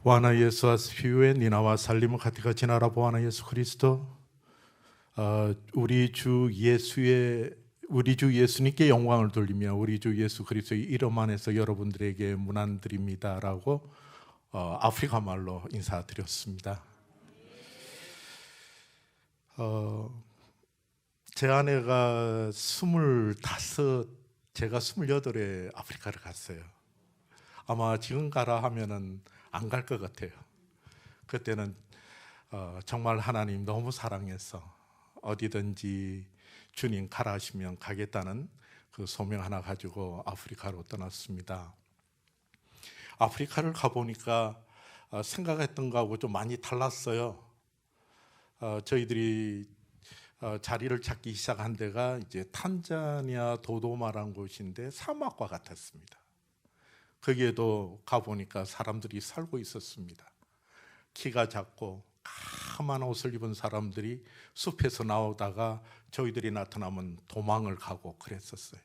Bwana Yesu asifiwe. ninawasalimu katika jina la Bwana Yesu Kristo. 우리 주 예수님께 영광을 돌리며 우리 주 예수 그리스도의 이름 안에서 여러분들에게 문안드립니다라고 아프리카 말로 인사드렸습니다. 제 아내가 25, 제가 28에 아프리카를 갔어요. 아마 지금 가라 하면은 안 갈 것 같아요. 그때는 정말 하나님 너무 사랑해서 어디든지 주님 가라 하시면 가겠다는 그 소명 하나 가지고 아프리카로 떠났습니다. 아프리카를 가보니까 생각했던 거하고 좀 많이 달랐어요. 저희들이 자리를 찾기 시작한 데가 이제 탄자니아 도도마라는 곳인데 사막과 같았습니다. 거기에도 가보니까 사람들이 살고 있었습니다. 키가 작고 까만 옷을 입은 사람들이 숲에서 나오다가 저희들이 나타나면 도망을 가고 그랬었어요.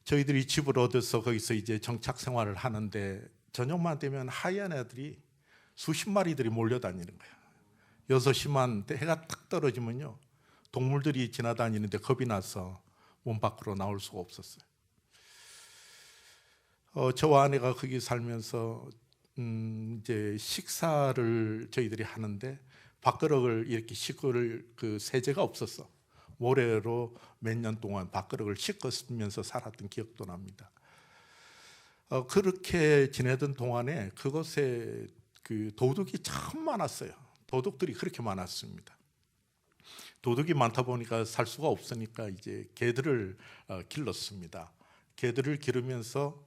저희들이 집을 얻어서 거기서 이제 정착 생활을 하는데 저녁만 되면 하얀 애들이 수십 마리들이 몰려다니는 거예요. 6시만 해가 딱 떨어지면요, 동물들이 지나다니는데 겁이 나서 문 밖으로 나올 수가 없었어요. 저와 아내가 거기 살면서 이제 식사를 저희들이 하는데 밥그릇을 이렇게 씻을 그 세제가 없었어. 모래로 몇 년 동안 밥그릇을 씻으면서 살았던 기억도 납니다. 그렇게 지내던 동안에 그곳에 그 도둑이 참 많았어요. 도둑들이 그렇게 많았습니다. 도둑이 많다 보니까 살 수가 없으니까 이제 개들을 길렀습니다. 개들을 기르면서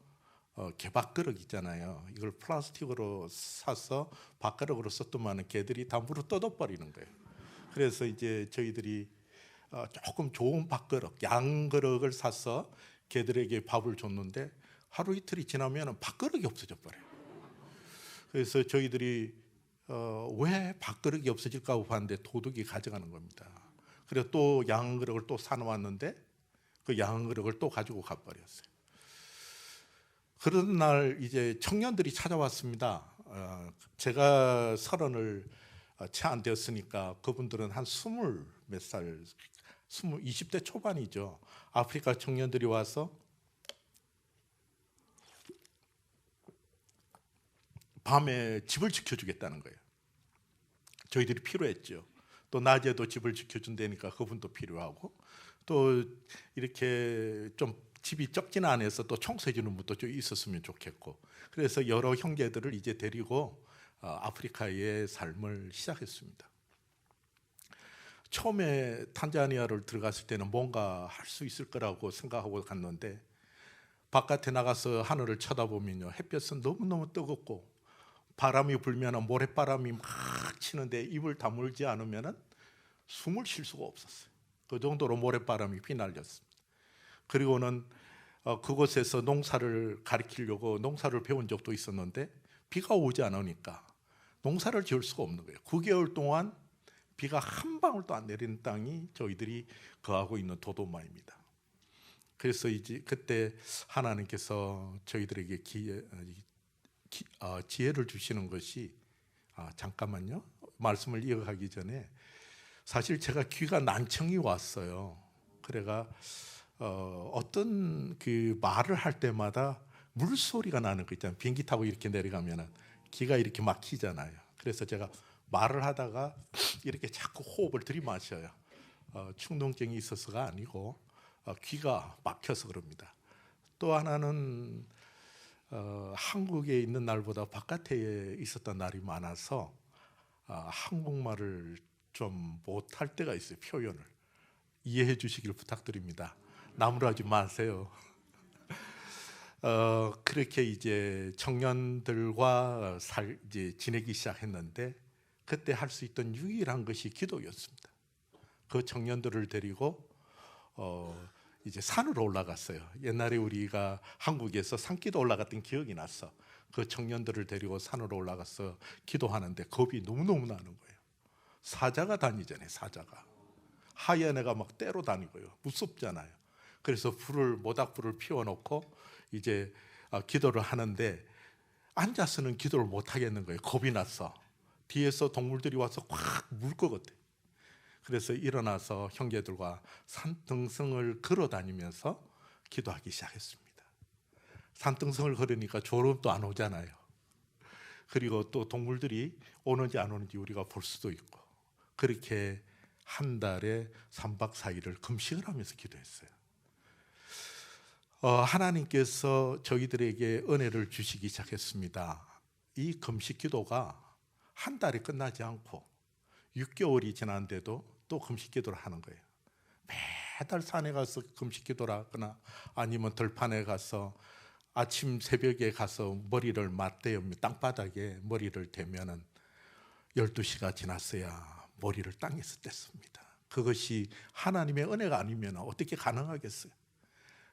개밥그릇 있잖아요. 이걸 플라스틱으로 사서 밥그릇으로 썼더만 개들이 다 물어 뜯어버리는 거예요. 그래서 이제 저희들이 조금 좋은 밥그릇, 양그릇을 사서 개들에게 밥을 줬는데 하루 이틀이 지나면 밥그릇이 없어져 버려요. 그래서 저희들이 왜 밥그릇이 없어질까 하고 봤는데 도둑이 가져가는 겁니다. 그래서 또 양그릇을 또 사놓았는데 그 양그릇을 또 가지고 가버렸어요. 그런 날 이제 청년들이 찾아왔습니다. 제가 30을 채 안 되었으니까 그분들은 한 20 몇 살, 20대 초반이죠. 아프리카 청년들이 와서 밤에 집을 지켜주겠다는 거예요. 저희들이 필요했죠. 또 낮에도 집을 지켜준다니까 그분도 필요하고, 또 이렇게 좀 집이 적지는 않아서 또 청소해주는 분도 좀 있었으면 좋겠고, 그래서 여러 형제들을 이제 데리고 아프리카의 삶을 시작했습니다. 처음에 탄자니아를 들어갔을 때는 뭔가 할 수 있을 거라고 생각하고 갔는데 바깥에 나가서 하늘을 쳐다보면요, 햇볕은 너무너무 뜨겁고 바람이 불면 모래바람이 막 치는데 입을 다물지 않으면 숨을 쉴 수가 없었어요. 그 정도로 모래바람이 휘날렸습니다. 그리고는 그곳에서 농사를 가르치려고 농사를 배운 적도 있었는데 비가 오지 않으니까 농사를 지을 수가 없는 거예요. 9개월 동안 비가 한 방울도 안 내리는 땅이 저희들이 거하고 있는 도도마입니다. 그래서 이제 그때 하나님께서 저희들에게 지혜를 주시는 것이, 잠깐만요, 말씀을 이어가기 전에 사실 제가 귀가 난청이 왔어요. 그래가 어떤 그 말을 할 때마다 물소리가 나는 거 있잖아요. 비행기 타고 이렇게 내려가면 귀가 이렇게 막히잖아요. 그래서 제가 말을 하다가 이렇게 자꾸 호흡을 들이마셔요. 충동증이 있어서가 아니고 귀가 막혀서 그럽니다. 또 하나는 한국에 있는 날보다 바깥에 있었던 날이 많아서 한국말을 좀 못할 때가 있어요. 표현을 이해해 주시길 부탁드립니다. 나무라지 마세요. 그렇게 이제 청년들과 이제 지내기 시작했는데 그때 할 수 있던 유일한 것이 기도였습니다. 그 청년들을 데리고 이제 산으로 올라갔어요. 옛날에 우리가 한국에서 산기도 올라갔던 기억이 났어. 그 청년들을 데리고 산으로 올라가서 기도하는데 겁이 너무너무 나는 거예요. 사자가 다니잖아요. 사자가 하얀 애가 막 때로 다니고요. 무섭잖아요. 그래서 모닥불을 피워놓고 이제 기도를 하는데 앉아서는 기도를 못 하겠는 거예요. 겁이 났어. 뒤에서 동물들이 와서 확 물 것 같아. 그래서 일어나서 형제들과 산등성을 걸어 다니면서 기도하기 시작했습니다. 산등성을 걸으니까 졸음도 안 오잖아요. 그리고 또 동물들이 오는지 안 오는지 우리가 볼 수도 있고, 그렇게 한 달에 3박 4일을 금식을 하면서 기도했어요. 하나님께서 저희들에게 은혜를 주시기 시작했습니다. 이 금식 기도가 한 달에 끝나지 않고 6개월이 지났는데도 또 금식 기도를 하는 거예요. 매달 산에 가서 금식 기도를 하거나 아니면 들판에 가서 아침 새벽에 가서 머리를 맞대요. 땅바닥에 머리를 대면은 12시가 지났어야 머리를 땅에서 뗐습니다. 그것이 하나님의 은혜가 아니면 어떻게 가능하겠어요?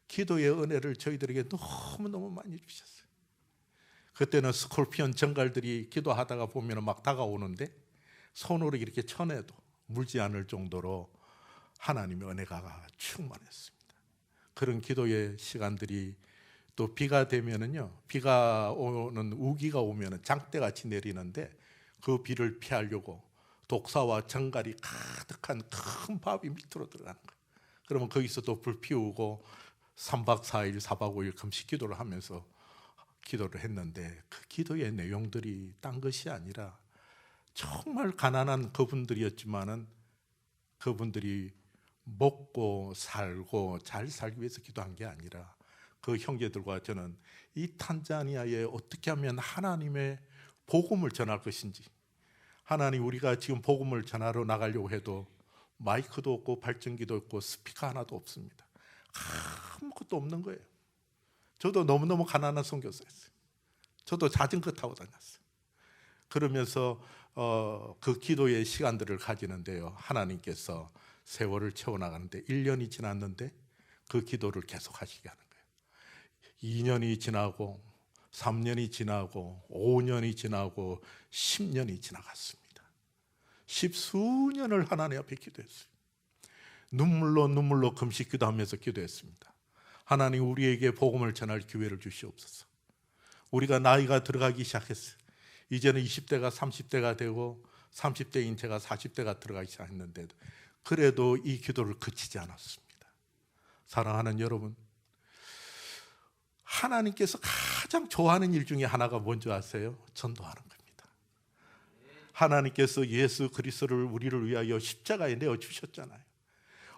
기도의 은혜를 저희들에게 너무너무 많이 주셨어요. 그때는 스콜피온 정갈들이 기도하다가 보면 막 다가오는데 손으로 이렇게 쳐내도 물지 않을 정도로 하나님의 은혜가 충만했습니다. 그런 기도의 시간들이 또 비가 되면은요, 비가 오는 우기가 오면은 장대같이 내리는데 그 비를 피하려고 독사와 정갈이 가득한 큰 바위 밑으로 들어가는 거예요. 그러면 거기서 또 불 피우고 3박 4일, 4박 5일 금식 기도를 하면서 기도를 했는데 그 기도의 내용들이 딴 것이 아니라 정말 가난한 그분들이었지만은 그분들이 먹고 살고 잘 살기 위해서 기도한 게 아니라 그 형제들과 저는 이 탄자니아에 어떻게 하면 하나님의 복음을 전할 것인지, 하나님 우리가 지금 복음을 전하러 나가려고 해도 마이크도 없고 발전기도 없고 스피커 하나도 없습니다. 아무것도 없는 거예요. 저도 너무너무 가난한 선교사였어요. 저도 자전거 타고 다녔어요. 그러면서 그 기도의 시간들을 가지는데요, 하나님께서 세월을 채워나가는데 1년이 지났는데 그 기도를 계속 하시게 하는 거예요. 2년이 지나고 3년이 지나고 5년이 지나고 10년이 지나갔습니다. 10수년을 하나님 앞에 기도했어요. 눈물로 금식 기도하면서 기도했습니다. 하나님 우리에게 복음을 전할 기회를 주시옵소서. 우리가 나이가 들어가기 시작했어요. 이제는 20대가 30대가 되고 30대인 제가 40대가 들어가기 시작했는데도 그래도 이 기도를 그치지 않았습니다. 사랑하는 여러분, 하나님께서 가장 좋아하는 일 중에 하나가 뭔지 아세요? 전도하는 겁니다. 하나님께서 예수 그리스도를 우리를 위하여 십자가에 내어주셨잖아요.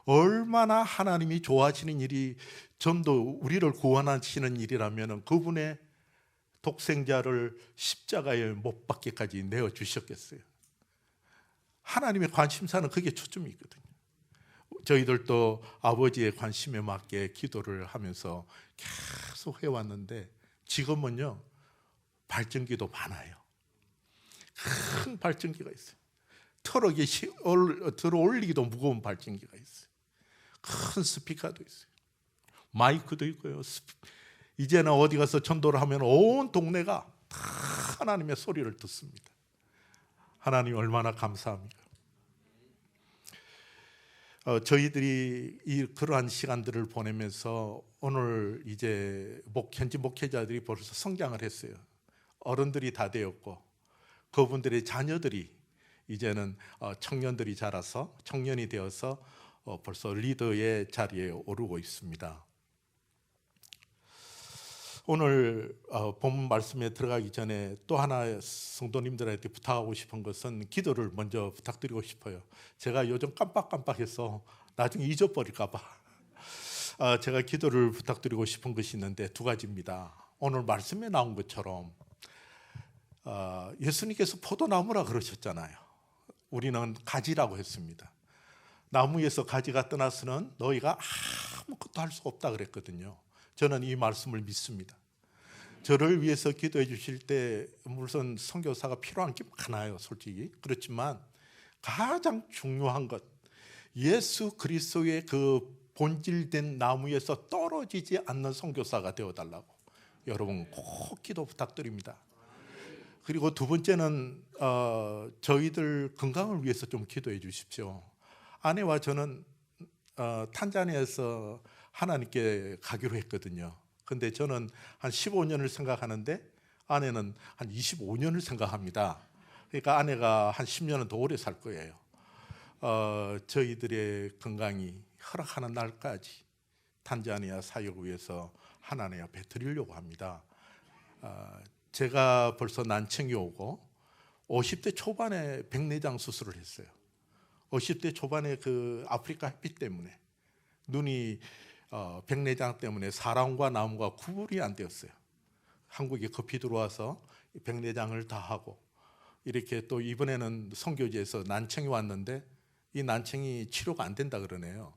얼마나 하나님이 좋아하시는 일이 전도, 우리를 구원하시는 일이라면 그분의 독생자를 십자가에 못 박기까지 내어주셨겠어요. 하나님의 관심사는 그게 초점이 있거든요. 저희들도 아버지의 관심에 맞게 기도를 하면서 계속 해왔는데 지금은요, 발전기도 많아요. 큰 발전기가 있어요. 트럭에 들어 올리기도 무거운 발전기가 있어요. 큰 스피커도 있어요. 마이크도 있고요. 이제는 어디 가서 전도를 하면 온 동네가 다 하나님의 소리를 듣습니다. 하나님 얼마나 감사합니까? 저희들이 그러한 시간들을 보내면서 오늘 이제 현지 목회자들이 벌써 성장을 했어요. 어른들이 다 되었고 그분들의 자녀들이 이제는 청년들이 자라서 청년이 되어서 벌써 리더의 자리에 오르고 있습니다. 오늘 본문 말씀에 들어가기 전에 또 하나 성도님들한테 부탁하고 싶은 것은 기도를 먼저 부탁드리고 싶어요. 제가 요즘 깜빡깜빡해서 나중에 잊어버릴까 봐 제가 기도를 부탁드리고 싶은 것이 있는데 두 가지입니다. 오늘 말씀에 나온 것처럼 예수님께서 포도나무라 그러셨잖아요. 우리는 가지라고 했습니다. 나무에서 가지가 떠나서는 너희가 아무것도 할 수 없다 그랬거든요. 저는 이 말씀을 믿습니다. 저를 위해서 기도해 주실 때 물론 선교사가 필요한 게 많아요, 솔직히. 그렇지만 가장 중요한 것, 예수 그리스도의 그 본질된 나무에서 떨어지지 않는 선교사가 되어달라고 여러분 꼭 기도 부탁드립니다. 그리고 두 번째는 저희들 건강을 위해서 좀 기도해 주십시오. 아내와 저는 탄자니아에서 하나님께 가기로 했거든요. 근데 저는 한 15년을 생각하는데 아내는 한 25년을 생각합니다. 그러니까 아내가 한 10년은 더 오래 살 거예요. 저희들의 건강이 허락하는 날까지 탄자니아 사역을 위해서 하나님 앞에 드리려고 합니다. 제가 벌써 난청이 오고 50대 초반에 백내장 수술을 했어요. 50대 초반에 그 아프리카 햇빛 때문에 눈이 백내장 때문에 사람과 나무가 구분이 안 되었어요. 한국에 급히 들어와서 백내장을 다 하고 이렇게 또 이번에는 선교지에서 난청이 왔는데 이 난청이 치료가 안 된다 그러네요.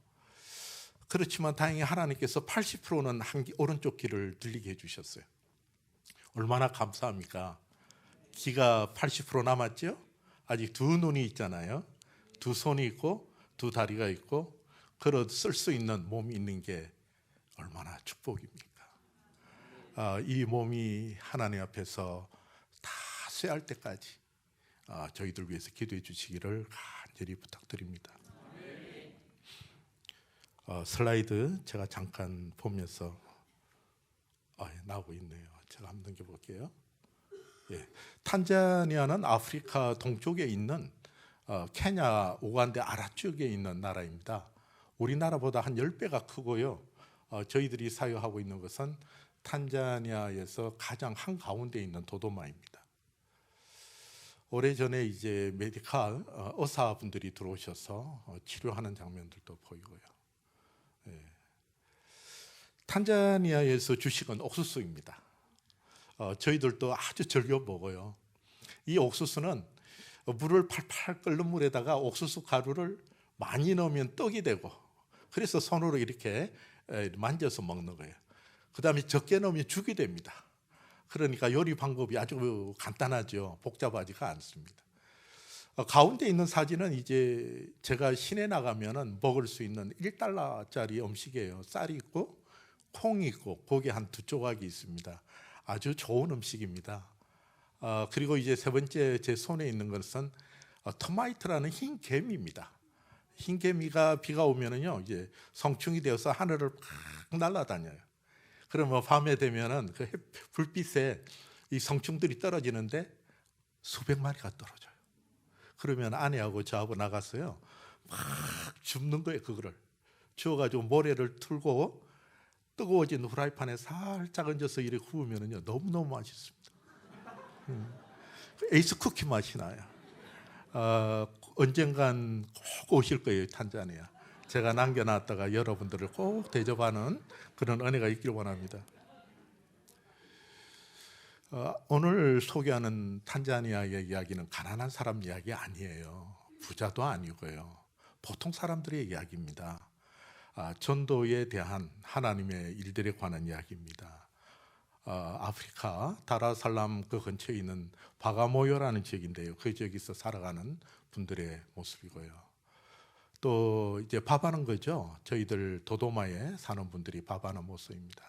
그렇지만 다행히 하나님께서 80%는 오른쪽 귀를 들리게 해주셨어요. 얼마나 감사합니까? 귀가 80% 남았죠? 아직 두 눈이 있잖아요. 두 손이 있고 두 다리가 있고 걸어 쓸 수 있는 몸이 있는 게 얼마나 축복입니까? 이 몸이 하나님 앞에서 다 쇠할 때까지 저희들 위해서 기도해 주시기를 간절히 부탁드립니다. 슬라이드 제가 잠깐 보면서 나오고 있네요. 제가 한번 넘겨볼게요. 예. 탄자니아는 아프리카 동쪽에 있는 케냐, 우간다 아래쪽에 있는 나라입니다. 우리나라보다 한 10배가 크고요. 저희들이 사용하고 있는 것은 탄자니아에서 가장 한가운데 있는 도도마입니다. 오래전에 이제 메디칼 의사분들이 들어오셔서 치료하는 장면들도 보이고요. 예. 탄자니아에서 주식은 옥수수입니다. 저희들도 아주 즐겨 먹어요. 이 옥수수는 물을 팔팔 끓는 물에다가 옥수수 가루를 많이 넣으면 떡이 되고 그래서 손으로 이렇게 만져서 먹는 거예요. 그 다음에 적게 넣으면 죽이 됩니다. 그러니까 요리 방법이 아주 간단하죠. 복잡하지가 않습니다. 가운데 있는 사진은 이제 제가 시내 나가면은 먹을 수 있는 1달러짜리 음식이에요. 쌀이 있고 콩이 있고 고기 한 2조각이 있습니다. 아주 좋은 음식입니다. 그리고 이제 세 번째 제 손에 있는 것은 터마이트라는 흰 개미입니다. 흰 개미가 비가 오면은요 이제 성충이 되어서 하늘을 팍 날아다녀요. 그러면 밤에 되면은 그 불빛에 이 성충들이 떨어지는데 수백 마리가 떨어져요. 그러면 아내하고 저하고 나갔어요. 막 줍는 거예요. 그거를 주워가지고 모래를 틀고 뜨거워진 후라이팬에 살짝 얹어서 이렇게 구우면은요 너무너무 맛있습니다. 에이스 쿠키 맛이 나요. 언젠간 꼭 오실 거예요. 탄자니아. 제가 남겨놨다가 여러분들을 꼭 대접하는 그런 은혜가 있기를 원합니다. 오늘 소개하는 탄자니아의 이야기는 가난한 사람 이야기 아니에요. 부자도 아니고요. 보통 사람들의 이야기입니다. 전도에 대한 하나님의 일들에 관한 이야기입니다. 아프리카 다라살람 그 근처에 있는 바가모요라는 지역인데요. 그 지역에서 살아가는 분들의 모습이고요. 또 이제 밥하는 거죠. 저희들 도도마에 사는 분들이 밥하는 모습입니다.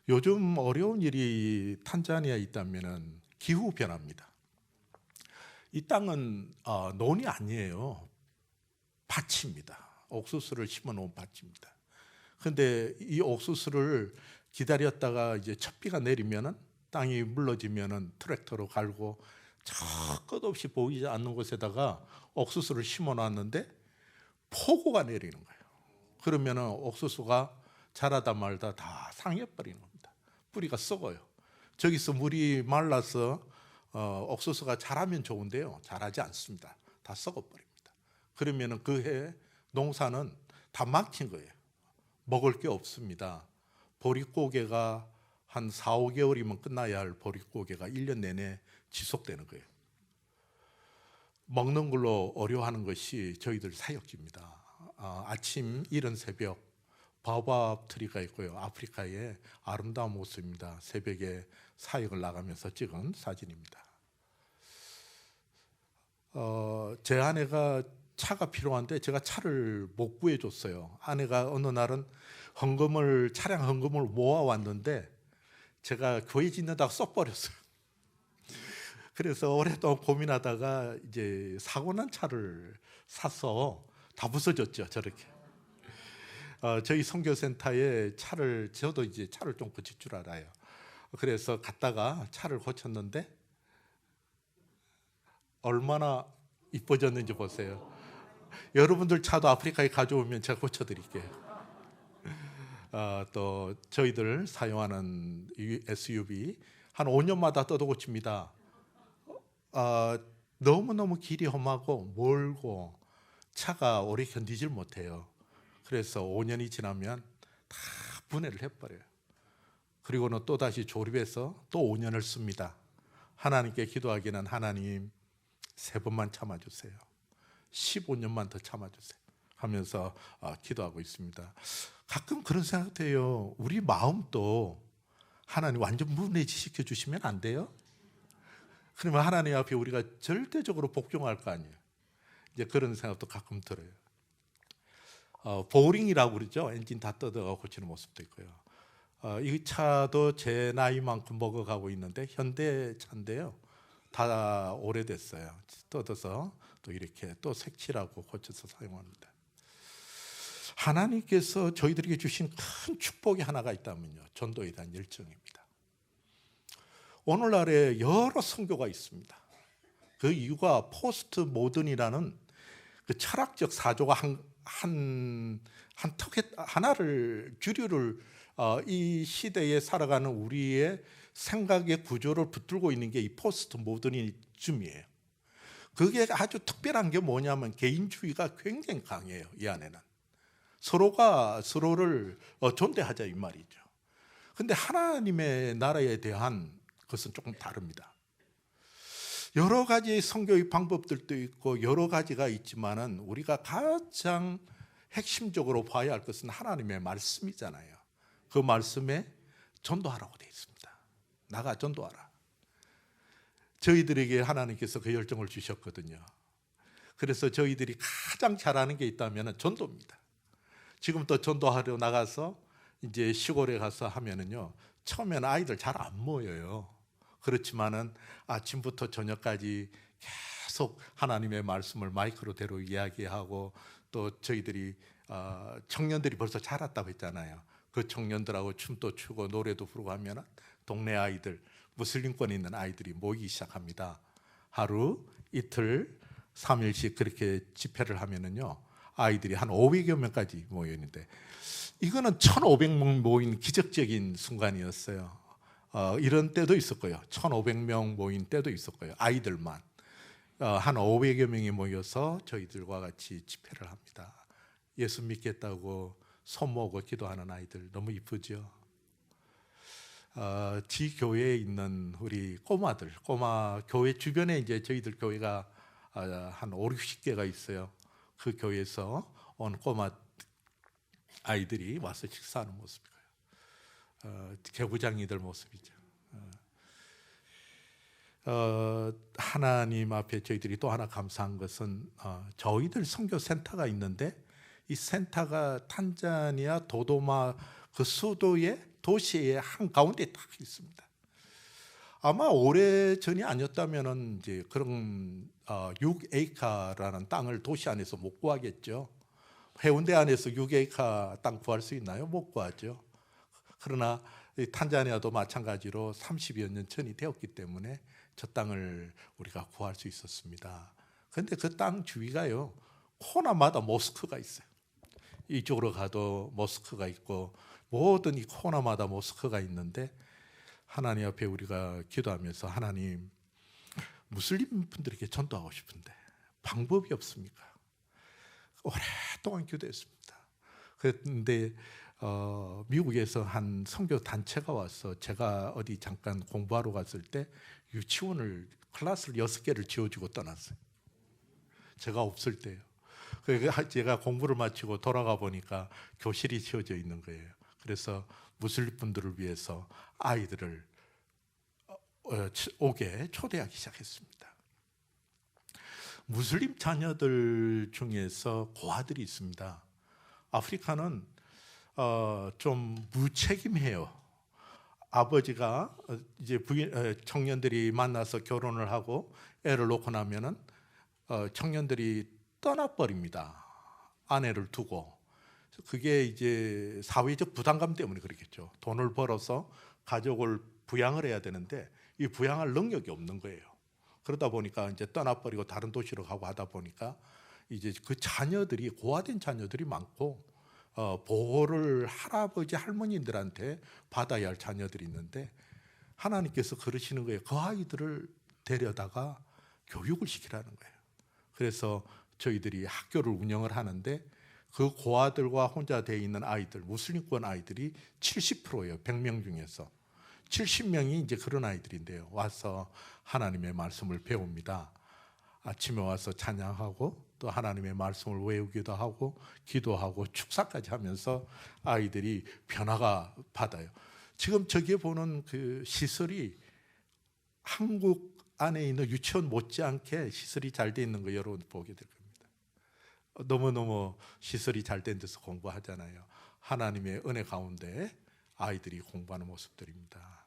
요즘 어려운 일이 탄자니아에 있다면은 기후 변화입니다. 이 땅은 논이 아니에요. 밭입니다. 옥수수를 심어놓은 밭입니다. 그런데 이 옥수수를 기다렸다가 이제 첫 비가 내리면은 땅이 물러지면은 트랙터로 갈고 저 끝없이 보이지 않는 곳에다가 옥수수를 심어놨는데 폭우가 내리는 거예요. 그러면은 옥수수가 자라다 말다 다 상해버리는 겁니다. 뿌리가 썩어요. 저기서 물이 말라서 옥수수가 자라면 좋은데요. 자라지 않습니다. 다 썩어버립니다. 그러면은 그 해 농사는 다 막힌 거예요. 먹을 게 없습니다. 보릿고개가 한 4, 5개월이면 끝나야 할 보릿고개가 1년 내내 지속되는 거예요. 먹는 걸로 어려워하는 것이 저희들 사역입니다. 아침 이른 새벽 바오밥 트리가 있고요. 아프리카의 아름다운 모습입니다. 새벽에 사역을 나가면서 찍은 사진입니다. 제 아내가 차가 필요한데 제가 차를 못 구해줬어요. 아내가 어느 날은 차량 헌금을 모아왔는데 제가 교회 짓는다고 써버렸어요. 그래서 오랫동안 고민하다가 이제 사고난 차를 사서 다 부서졌죠. 저렇게. 저희 선교센터에 저도 이제 차를 좀 고칠 줄 알아요. 그래서 갔다가 차를 고쳤는데 얼마나 이뻐졌는지 보세요. 여러분들 차도 아프리카에 가져오면 제가 고쳐드릴게요. 또 저희들 사용하는 SUV 한 5년마다 떠도 고칩니다. 너무너무 길이 험하고 멀고 차가 오래 견디질 못해요. 그래서 5년이 지나면 다 분해를 해버려요. 그리고는 또다시 조립해서 또 5년을 씁니다. 하나님께 기도하기는 하나님 3번만 참아주세요. 15년만 더 참아주세요 하면서 기도하고 있습니다. 가끔 그런 생각도 해요. 우리 마음도 하나님 완전 분해시켜 주시면 안 돼요? 그러면 하나님 앞에 우리가 절대적으로 복종할 거 아니에요. 이제 그런 생각도 가끔 들어요. 보링이라고 그러죠. 엔진 다 뜯어가 고치는 모습도 있고요. 이 차도 제 나이만큼 먹어가고 있는데 현대차인데요. 다 오래됐어요. 뜯어서 또 이렇게 또 색칠하고 고쳐서 사용합니다. 하나님께서 저희들에게 주신 큰 축복이 하나가 있다면요, 전도에 대한 열정입니다. 오늘날에 여러 선교가 있습니다. 그 이유가 포스트 모던이라는 그 철학적 사조가 하나를 주류를 이 시대에 살아가는 우리의 생각의 구조를 붙들고 있는 게 이 포스트 모더니즘이에요. 그게 아주 특별한 게 뭐냐면 개인주의가 굉장히 강해요. 이 안에는 서로가 서로를 존대하자 이 말이죠. 근데 하나님의 나라에 대한 것은 조금 다릅니다. 여러 가지 선교의 방법들도 있고 여러 가지가 있지만은 우리가 가장 핵심적으로 봐야 할 것은 하나님의 말씀이잖아요. 그 말씀에 전도하라고 되어 있습니다. 나가 전도하라. 저희들에게 하나님께서 그 열정을 주셨거든요. 그래서 저희들이 가장 잘하는 게 있다면 전도입니다. 지금 또 전도하러 나가서 이제 시골에 가서 하면은요, 처음에는 아이들 잘 안 모여요. 그렇지만은 아침부터 저녁까지 계속 하나님의 말씀을 마이크로 대로 이야기하고 또 저희들이 청년들이 벌써 자랐다고 했잖아요. 그 청년들하고 춤도 추고 노래도 부르고 하면 동네 아이들, 무슬림권 있는 아이들이 모이기 시작합니다. 하루, 이틀, 3일씩 그렇게 집회를 하면은요, 아이들이 한 500여 명까지 모였는데 이거는 1,500명 모인 기적적인 순간이었어요. 이런 때도 있었고요. 1,500명 모인 때도 있었고요. 아이들만 한 500여 명이 모여서 저희들과 같이 집회를 합니다. 예수 믿겠다고 손 모으고 기도하는 아이들 너무 이쁘죠. 지 교회에 있는 우리 꼬마들, 꼬마 교회 주변에 이제 저희들 교회가 한 5, 60개가 있어요. 그 교회에서 온 꼬마 아이들이 와서 식사하는 모습이고요. 개구장이들 모습이죠. 하나님 앞에 저희들이 또 하나 감사한 것은 저희들 선교센터가 있는데 이 센터가 탄자니아 도도마 그 수도의 도시의 한가운데 딱 있습니다. 아마 오래전이 아니었다면은 이제 그런 6에이카라는 땅을 도시 안에서 못 구하겠죠. 해운대 안에서 6에이카 땅 구할 수 있나요? 못 구하죠. 그러나 탄자니아도 마찬가지로 30여 년 전이 되었기 때문에 저 땅을 우리가 구할 수 있었습니다. 그런데 그 땅 주위가요, 코너마다 모스크가 있어요. 이쪽으로 가도 모스크가 있고 모든 이 코너마다 모스크가 있는데 하나님 앞에 우리가 기도하면서 하나님, 무슬림 분들에게 전도하고 싶은데 방법이 없습니까? 오랫동안 기도했습니다. 그런데 미국에서 한 선교 단체가 와서 제가 어디 잠깐 공부하러 갔을 때 유치원을 클래스를 6개를 지어주고 떠났어요. 제가 없을 때요. 그래서 제가 공부를 마치고 돌아가 보니까 교실이 지어져 있는 거예요. 그래서 무슬림 분들을 위해서 아이들을 오게 초대하기 시작했습니다. 무슬림 자녀들 중에서 고아들이 있습니다. 아프리카는 좀 무책임해요. 아버지가 이제 청년들이 만나서 결혼을 하고 애를 놓고 나면은 청년들이 떠나버립니다. 아내를 두고. 그게 이제 사회적 부담감 때문에 그렇겠죠. 돈을 벌어서 가족을 부양을 해야 되는데 이 부양할 능력이 없는 거예요. 그러다 보니까 이제 떠나버리고 다른 도시로 가고 하다 보니까 이제 그 자녀들이 고아된 자녀들이 많고 보호를 할아버지 할머니들한테 받아야 할 자녀들이 있는데 하나님께서 그러시는 거예요. 그 아이들을 데려다가 교육을 시키라는 거예요. 그래서 저희들이 학교를 운영을 하는데 그 고아들과 혼자 되어 있는 아이들, 무슬림권 아이들이 70%예요. 100명 중에서 70명이 이제 그런 아이들인데요. 와서 하나님의 말씀을 배웁니다. 아침에 와서 찬양하고 또 하나님의 말씀을 외우기도 하고 기도하고 축사까지 하면서 아이들이 변화가 받아요. 지금 저기에 보는 그 시설이 한국 안에 있는 유치원 못지않게 시설이 잘 돼 있는 거 여러분 보게 될 겁니다. 너무너무 시설이 잘 된 데서 공부하잖아요. 하나님의 은혜 가운데 아이들이 공부하는 모습들입니다.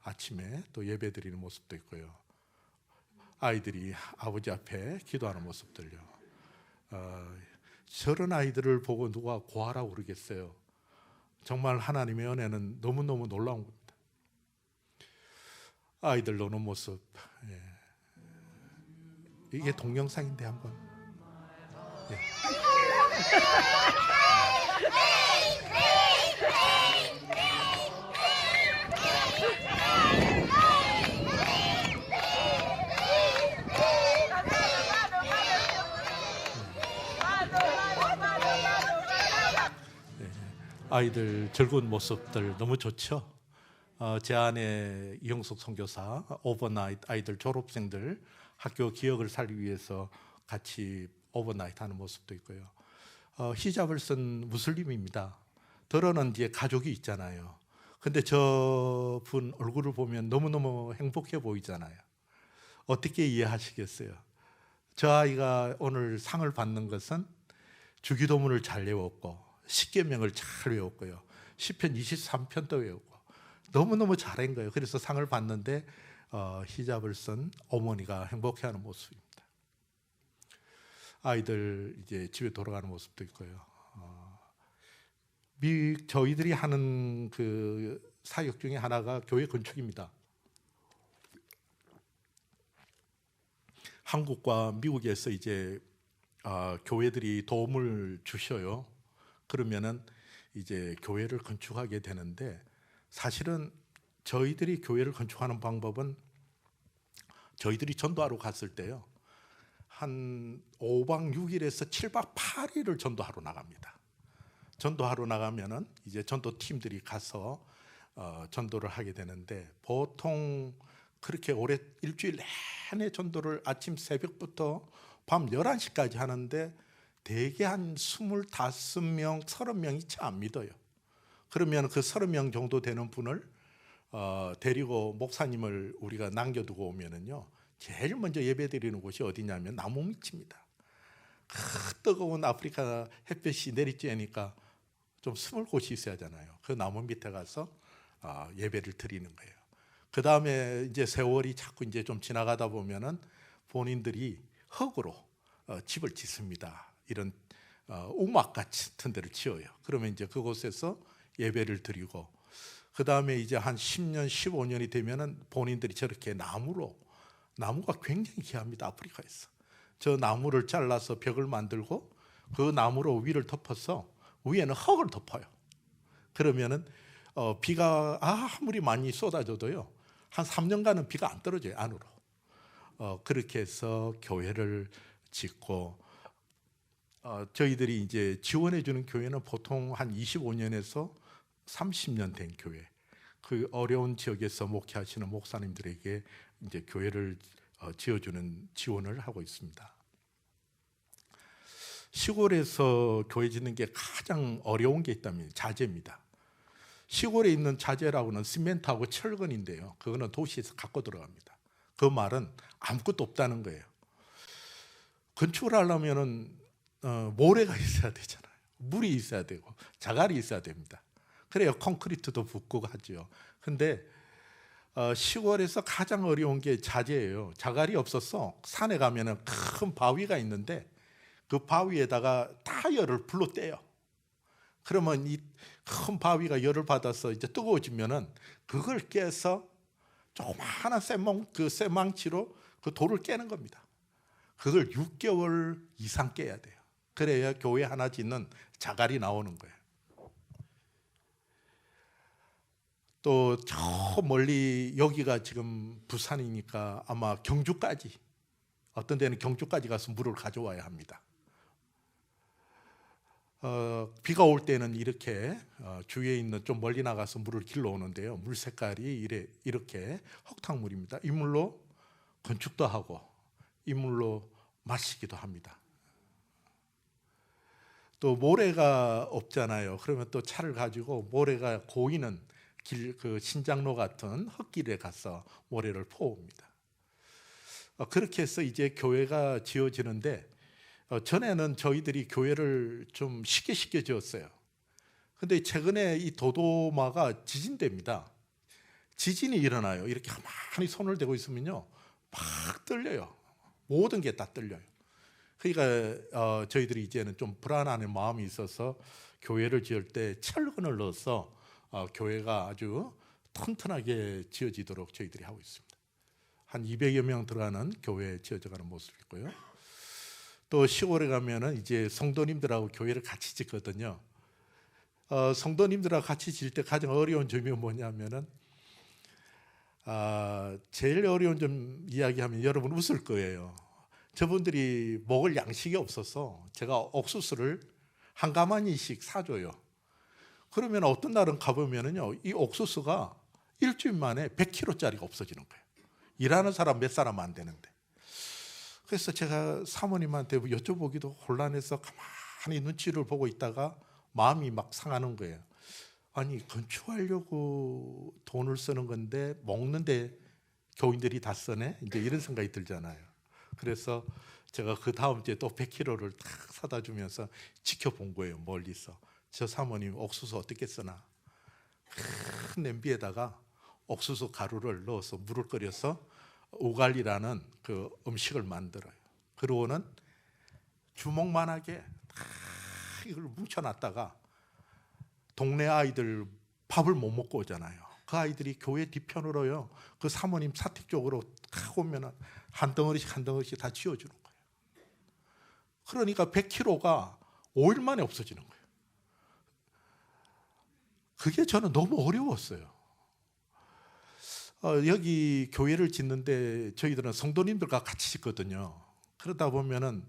아침에 또 예배 드리는 모습도 있고요. 아이들이 아버지 앞에 기도하는 모습들요. 저런 아이들을 보고 누가 고아라고 그러겠어요. 정말 하나님의 은혜는 너무너무 놀라운 겁니다. 아이들 노는 모습, 이게 동영상인데 한번. 아이들 즐거운 모습들 너무 좋죠. 제 아내 이영숙 선교사 오버나잇 아이들 졸업생들 학교 기억을 살리기 위해서 같이 오버나잇 하는 모습도 있고요. 히잡을 쓴 무슬림입니다. 더러는 이제 가족이 있잖아요. 근데 저분 얼굴을 보면 너무너무 행복해 보이잖아요. 어떻게 이해하시겠어요? 저 아이가 오늘 상을 받는 것은 주기도문을 잘 외웠고 십계명을 잘 외웠고요. 시편 23편도 외우고 너무너무 잘한 거예요. 그래서 상을 받는데 히잡을 쓴 어머니가 행복해하는 모습입니다. 아이들 이제 집에 돌아가는 모습도 있고요. 저희들이 하는 그 사역 중에 하나가 교회 건축입니다. 한국과 미국에서 이제 교회들이 도움을 주셔요. 그러면은 이제 교회를 건축하게 되는데 사실은 저희들이 교회를 건축하는 방법은 저희들이 전도하러 갔을 때요. 한 5박 6일에서 7박 8일을 전도하러 나갑니다. 전도하러 나가면은 이제 전도팀들이 가서 전도를 하게 되는데 보통 그렇게 오래 일주일 내내 전도를 아침 새벽부터 밤 11시까지 하는데 대개 한 25명, 30명이 잘 안 믿어요. 그러면 그 30명 정도 되는 분을 데리고 목사님을 우리가 남겨두고 오면은요, 제일 먼저 예배드리는 곳이 어디냐면 나무 밑입니다. 뜨거운 아프리카 햇볕이 내리쬐니까 좀 숨을 곳이 있어야 하잖아요. 그 나무 밑에 가서 예배를 드리는 거예요. 그 다음에 이제 세월이 자꾸 이제 좀 지나가다 보면은 본인들이 흙으로 집을 짓습니다. 이런 우막 같은 데를 지어요. 그러면 이제 그곳에서 예배를 드리고 그 다음에 이제 한 10년, 15년이 되면은 본인들이 저렇게 나무가 굉장히 귀합니다. 아프리카에서 저 나무를 잘라서 벽을 만들고 그 나무로 위를 덮어서 위에는 흙을 덮어요. 그러면은 비가 아무리 많이 쏟아져도요 한 3년간은 비가 안 떨어져요. 안으로. 그렇게 해서 교회를 짓고 저희들이 이제 지원해 주는 교회는 보통 한 25년에서 30년 된 교회, 그 어려운 지역에서 목회하시는 목사님들에게 이제 교회를 지어주는 지원을 하고 있습니다. 시골에서 교회 짓는 게 가장 어려운 게 있다면 자재입니다. 시골에 있는 자재라고는 시멘트하고 철근인데요. 그거는 도시에서 갖고 들어갑니다. 그 말은 아무것도 없다는 거예요. 건축을 하려면은 모래가 있어야 되잖아요. 물이 있어야 되고 자갈이 있어야 됩니다. 그래야 콘크리트도 붙고 하죠. 근데 시골에서 가장 어려운 게 자재예요. 자갈이 없어서 산에 가면은 큰 바위가 있는데 그 바위에다가 타이어를 불러 떼요. 그러면 큰 바위가 열을 받아서 이제 뜨거워지면은 그걸 깨서 조그마한 쇠망치로 그 돌을 깨는 겁니다. 그걸 6개월 이상 깨야 돼요. 그래야 교회 하나 짓는 자갈이 나오는 거예요. 또 저 멀리 여기가 지금 부산이니까 아마 경주까지, 어떤 데는 경주까지 가서 물을 가져와야 합니다. 비가 올 때는 이렇게 주위에 있는 좀 멀리 나가서 물을 길러 오는데요. 물 색깔이 이렇게 흙탕물입니다. 이 물로 건축도 하고 이 물로 마시기도 합니다. 또 모래가 없잖아요. 그러면 또 차를 가지고 모래가 고이는 그 신장로 같은 흙길에 가서 모래를 퍼옵니다. 그렇게 해서 이제 교회가 지어지는데, 전에는 저희들이 교회를 좀 쉽게 지었어요. 근데 최근에 이 도도마가 지진됩니다. 지진이 일어나요. 이렇게 가만히 손을 대고 있으면요, 막 떨려요. 모든 게 다 떨려요. 그러니까 저희들이 이제는 좀 불안한 마음이 있어서 교회를 지을 때 철근을 넣어서 교회가 아주 튼튼하게 지어지도록 저희들이 하고 있습니다. 한 200여 명 들어가는 교회에 지어져가는 모습이고요. 또 시골에 가면은 이제 성도님들하고 교회를 같이 짓거든요. 성도님들하고 같이 질 때 가장 어려운 점이 뭐냐면은, 제일 어려운 점 이야기하면 여러분 웃을 거예요. 저분들이 먹을 양식이 없어서 제가 옥수수를 한 가마니씩 사줘요. 그러면 어떤 날은 가보면은요, 이 옥수수가 일주일 만에 100kg짜리가 없어지는 거예요. 일하는 사람 몇 사람 안 되는데. 그래서 제가 사모님한테 여쭤보기도 곤란해서 가만히 눈치를 보고 있다가 마음이 막 상하는 거예요. 아니, 건축하려고 돈을 쓰는 건데 먹는데 교인들이 다 쓰네? 이제 이런 생각이 들잖아요. 그래서 제가 그 다음 주에 또 100kg를 딱 사다 주면서 지켜본 거예요, 멀리서. 저 사모님 옥수수 어떻게 쓰나? 큰 냄비에다가 옥수수 가루를 넣어서 물을 끓여서 우갈리라는 그 음식을 만들어요. 그러고는 주먹만하게 다 이걸 뭉쳐놨다가 동네 아이들 밥을 못 먹고 오잖아요. 그 아이들이 교회 뒤편으로요, 그 사모님 사택 쪽으로 탁 오면은 한 덩어리씩 한 덩어리씩 다 지어주는 거예요. 그러니까 100kg가 5일 만에 없어지는 거예요. 그게 저는 너무 어려웠어요. 여기 교회를 짓는데 저희들은 성도님들과 같이 짓거든요. 그러다 보면은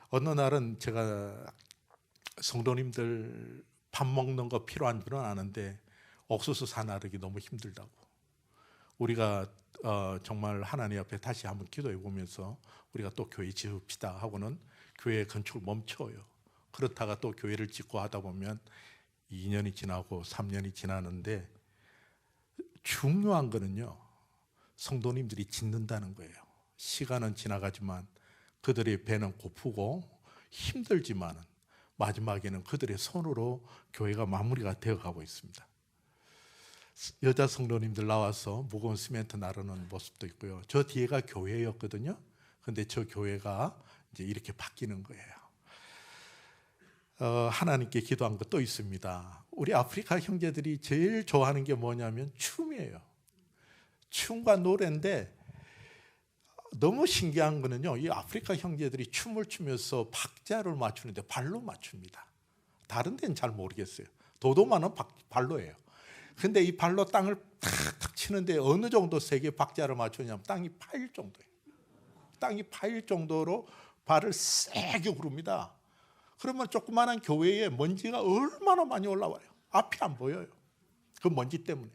어느 날은 제가 성도님들 밥 먹는 거 필요한 줄은 아는데 옥수수 사나르기 너무 힘들다고. 우리가 정말 하나님 앞에 다시 한번 기도해 보면서 우리가 또 교회 지읍시다 하고는 교회 건축을 멈춰요. 그렇다가 또 교회를 짓고 하다 보면 2년이 지나고 3년이 지나는데, 중요한 거는요, 성도님들이 짓는다는 거예요. 시간은 지나가지만 그들의 배는 고프고 힘들지만 마지막에는 그들의 손으로 교회가 마무리가 되어가고 있습니다. 여자 성도님들 나와서 무거운 시멘트 나르는 모습도 있고요. 저 뒤에가 교회였거든요. 근데 저 교회가 이제 이렇게 바뀌는 거예요. 하나님께 기도한 것도 있습니다. 우리 아프리카 형제들이 제일 좋아하는 게 뭐냐면 춤이에요. 춤과 노래인데, 너무 신기한 거는요, 이 아프리카 형제들이 춤을 추면서 박자를 맞추는데 발로 맞춥니다. 다른 데는 잘 모르겠어요. 도도마는 발로예요. 근데 이 발로 땅을 탁탁 치는데 어느 정도 세게 박자를 맞추냐면 땅이 파일 정도예요. 땅이 파일 정도로 발을 세게 구릅니다. 그러면 조그마한 교회에 먼지가 얼마나 많이 올라와요. 앞이 안 보여요. 그 먼지 때문에.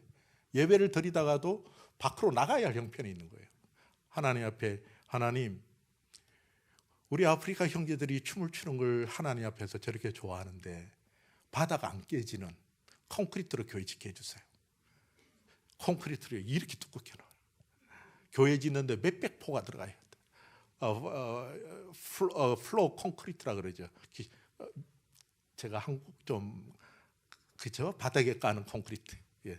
예배를 드리다가도 밖으로 나가야 할 형편이 있는 거예요. 하나님 앞에, 하나님, 우리 아프리카 형제들이 춤을 추는 걸 하나님 앞에서 저렇게 좋아하는데 바다가 안 깨지는 콘크리트로 교회 짓게 해주세요. 콘크리트로 이렇게 두껍게 나와요. 교회 짓는데 몇백 포가 들어가야 돼. 플로어 콘크리트라 그러죠. 제가 한국 좀 그죠? 바닥에 까는 콘크리트. 예.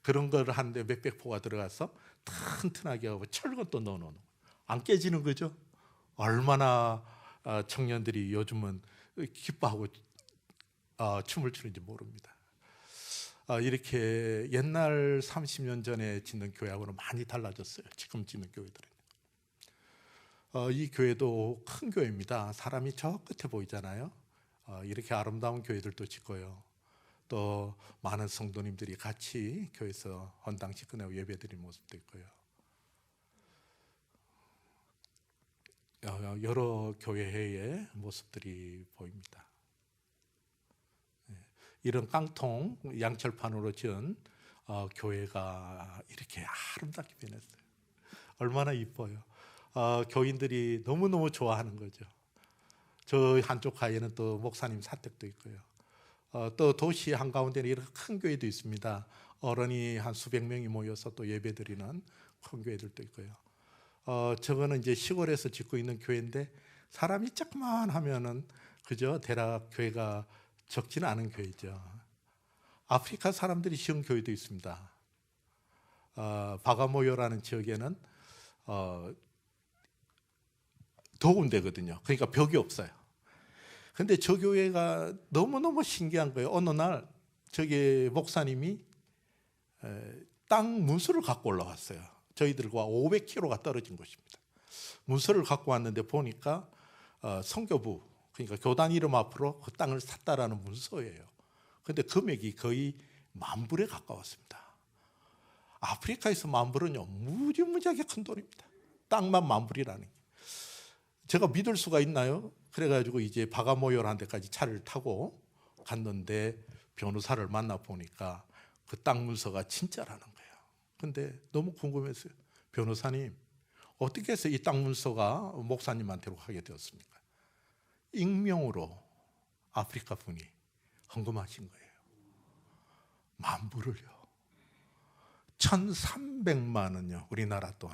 그런 걸 하는데 몇백 포가 들어가서 튼튼하게 하고 철근도 넣어놓는 거예요. 안 깨지는 거죠. 얼마나 청년들이 요즘은 기뻐하고 춤을 추는지 모릅니다. 이렇게 옛날 30년 전에 짓는 교회하고는 많이 달라졌어요. 지금 짓는 교회들은. 이 교회도 큰 교회입니다. 사람이 저 끝에 보이잖아요. 이렇게 아름다운 교회들도 짓고요. 또 많은 성도님들이 같이 교회에서 헌당식 끝내고 예배드리는 모습도 있고요. 여러 교회의 모습들이 보입니다. 이런 깡통 양철판으로 지은 교회가 이렇게 아름답게 변했어요. 얼마나 이뻐요. 교인들이 너무너무 좋아하는 거죠. 저 한쪽 가에는 또 목사님 사택도 있고요. 또 도시 한가운데는 이렇게 큰 교회도 있습니다. 어른이 한 수백 명이 모여서 또 예배드리는 큰 교회들도 있고요. 저거는 이제 시골에서 짓고 있는 교회인데 사람이 조금만 하면은 그저 대략 교회가 적지는 않은 교회죠. 아프리카 사람들이 지은 교회도 있습니다. 바가모요라는 지역에는 더운 데거든요. 그러니까 벽이 없어요. 근데 저 교회가 너무너무 신기한 거예요. 어느 날 저기 목사님이 땅 문서를 갖고 올라왔어요. 저희들과 500km가 떨어진 곳입니다. 문서를 갖고 왔는데 보니까 선교부, 그러니까 교단 이름 앞으로 그 땅을 샀다라는 문서예요. 근데 금액이 거의 10,000불에 가까웠습니다. 아프리카에서 10,000불은요 무지무지하게 큰 돈입니다. 땅만 10,000불이라는 게. 제가 믿을 수가 있나요? 그래가지고 이제 바가모요라는 데까지 차를 타고 갔는데 변호사를 만나 보니까 그 땅 문서가 진짜라는 거예요. 근데 너무 궁금했어요. 변호사님, 어떻게 해서 이 땅 문서가 목사님한테로 가게 되었습니까? 익명으로 아프리카 분이 헌금하신 거예요. 10,000불을요. 1,300만 원요. 우리나라 돈.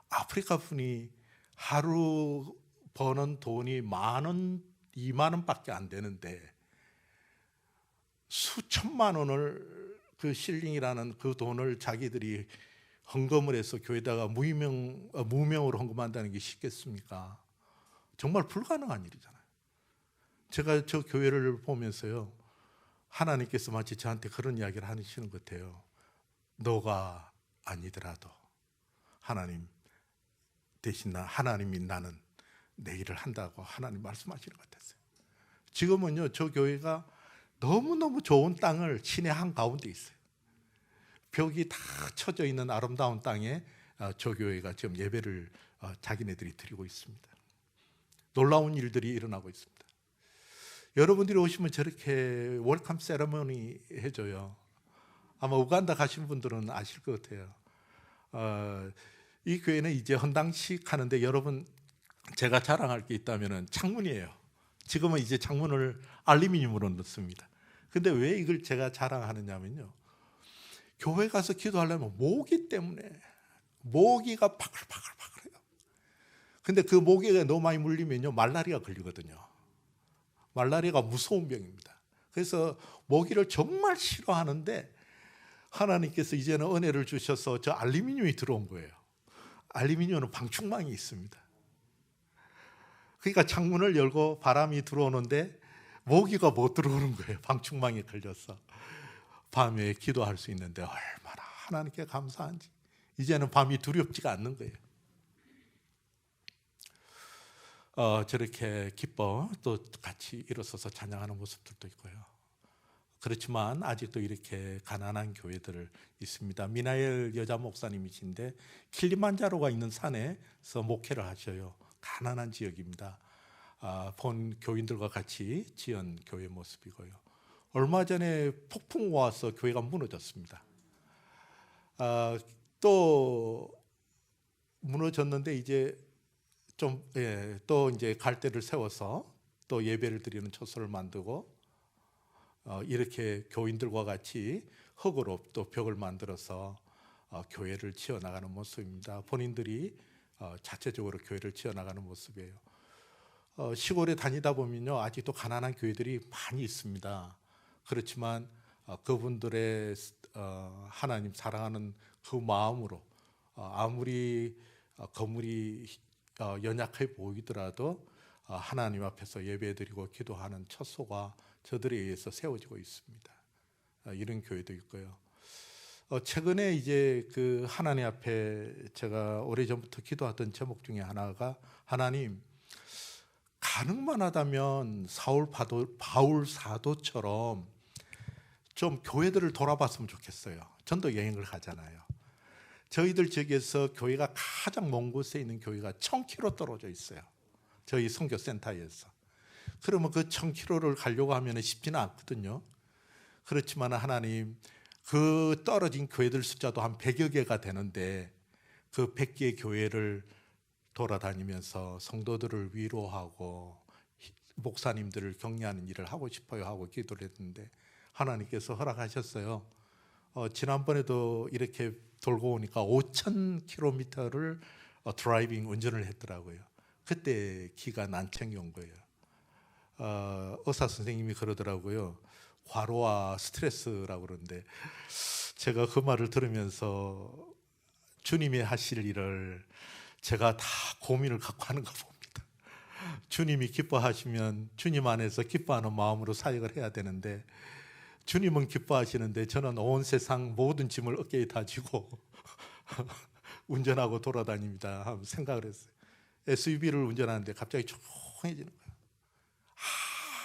아프리카 분이 하루 버는 돈이 10,000원, 20,000원 밖에 안 되는데 수천만 원을 그 실링이라는 그 돈을 자기들이 헌금을 해서 교회다가 무명으로 헌금한다는 게 쉽겠습니까? 정말 불가능한 일이잖아요. 제가 저 교회를 보면서요, 하나님께서 마치 저한테 그런 이야기를 하시는 것 같아요. 너가 아니더라도 하나님 대신 하나님이 나는 내 일을 한다고 하나님 말씀하시는 것 같았어요. 지금은요, 저 교회가 너무너무 좋은 땅을 시내 한가운데 있어요. 벽이 다 쳐져 있는 아름다운 땅에 저 교회가 지금 예배를 자기네들이 드리고 있습니다. 놀라운 일들이 일어나고 있습니다. 여러분들이 오시면 저렇게 웰컴 세레머니 해줘요. 아마 우간다 가신 분들은 아실 것 같아요. 이 교회는 이제 헌당식 하는데 여러분 제가 자랑할 게 있다면 창문이에요. 지금은 이제 창문을 알루미늄으로 넣습니다. 근데 왜 이걸 제가 자랑하느냐면요, 교회 가서 기도하려면 모기 때문에 모기가 파글파글파글해요. 근데 그 모기가 너무 많이 물리면요 말라리아 걸리거든요. 말라리아가 무서운 병입니다. 그래서 모기를 정말 싫어하는데 하나님께서 이제는 은혜를 주셔서 저 알루미늄이 들어온 거예요. 알루미늄은 방충망이 있습니다. 그러니까 창문을 열고 바람이 들어오는데 모기가 못 들어오는 거예요. 방충망에 걸려서. 밤에 기도할 수 있는데 얼마나 하나님께 감사한지. 이제는 밤이 두렵지가 않는 거예요. 저렇게 기뻐 또 같이 일어서서 찬양하는 모습들도 있고요. 그렇지만 아직도 이렇게 가난한 교회들 있습니다. 미나엘 여자 목사님이신데 킬리만자로가 있는 산에서 목회를 하셔요. 가난한 지역입니다. 본 교인들과 같이 지은 교회 모습이고요. 얼마 전에 폭풍 와서 교회가 무너졌습니다. 또 무너졌는데 이제 또 이제 갈대를 세워서 또 예배를 드리는 처소를 만들고 이렇게 교인들과 같이 흙으로 또 벽을 만들어서 교회를 지어 나가는 모습입니다. 본인들이 자체적으로 교회를 지어 나가는 모습이에요. 시골에 다니다 보면요 아직도 가난한 교회들이 많이 있습니다. 그렇지만 그분들의 하나님 사랑하는 그 마음으로 아무리 건물이 연약해 보이더라도 하나님 앞에서 예배드리고 기도하는 처소가 저들에 의해서 세워지고 있습니다. 이런 교회도 있고요. 최근에 이제 그 하나님 앞에 제가 오래전부터 기도하던 제목 중에 하나가 하나님 가능만 하다면 바울 사도처럼 좀 교회들을 돌아봤으면 좋겠어요. 전도 여행을 가잖아요. 저희들 지역에서 교회가 가장 먼 곳에 있는 교회가 1000km 떨어져 있어요. 저희 선교센터에서. 그러면 그 1000km를 가려고 하면 쉽지는 않거든요. 그렇지만 하나님 그 떨어진 교회들 숫자도 한 100여 개가 되는데 그 100개의 교회를 돌아다니면서 성도들을 위로하고 목사님들을 격려하는 일을 하고 싶어요 하고 기도를 했는데 하나님께서 허락하셨어요. 지난번에도 이렇게 돌고 오니까 5,000km를 드라이빙 운전을 했더라고요. 그때 기가 난청이 온 거예요. 의사 선생님이 그러더라고요. 과로와 스트레스라고 그러는데 제가 그 말을 들으면서 주님이 하실 일을 제가 다 고민을 갖고 하는가 봅니다. 주님이 기뻐하시면 주님 안에서 기뻐하는 마음으로 사역을 해야 되는데 주님은 기뻐하시는데 저는 온 세상 모든 짐을 어깨에 다지고 운전하고 돌아다닙니다 하고 생각을 했어요. SUV를 운전하는데 갑자기 조용해지는 거예요.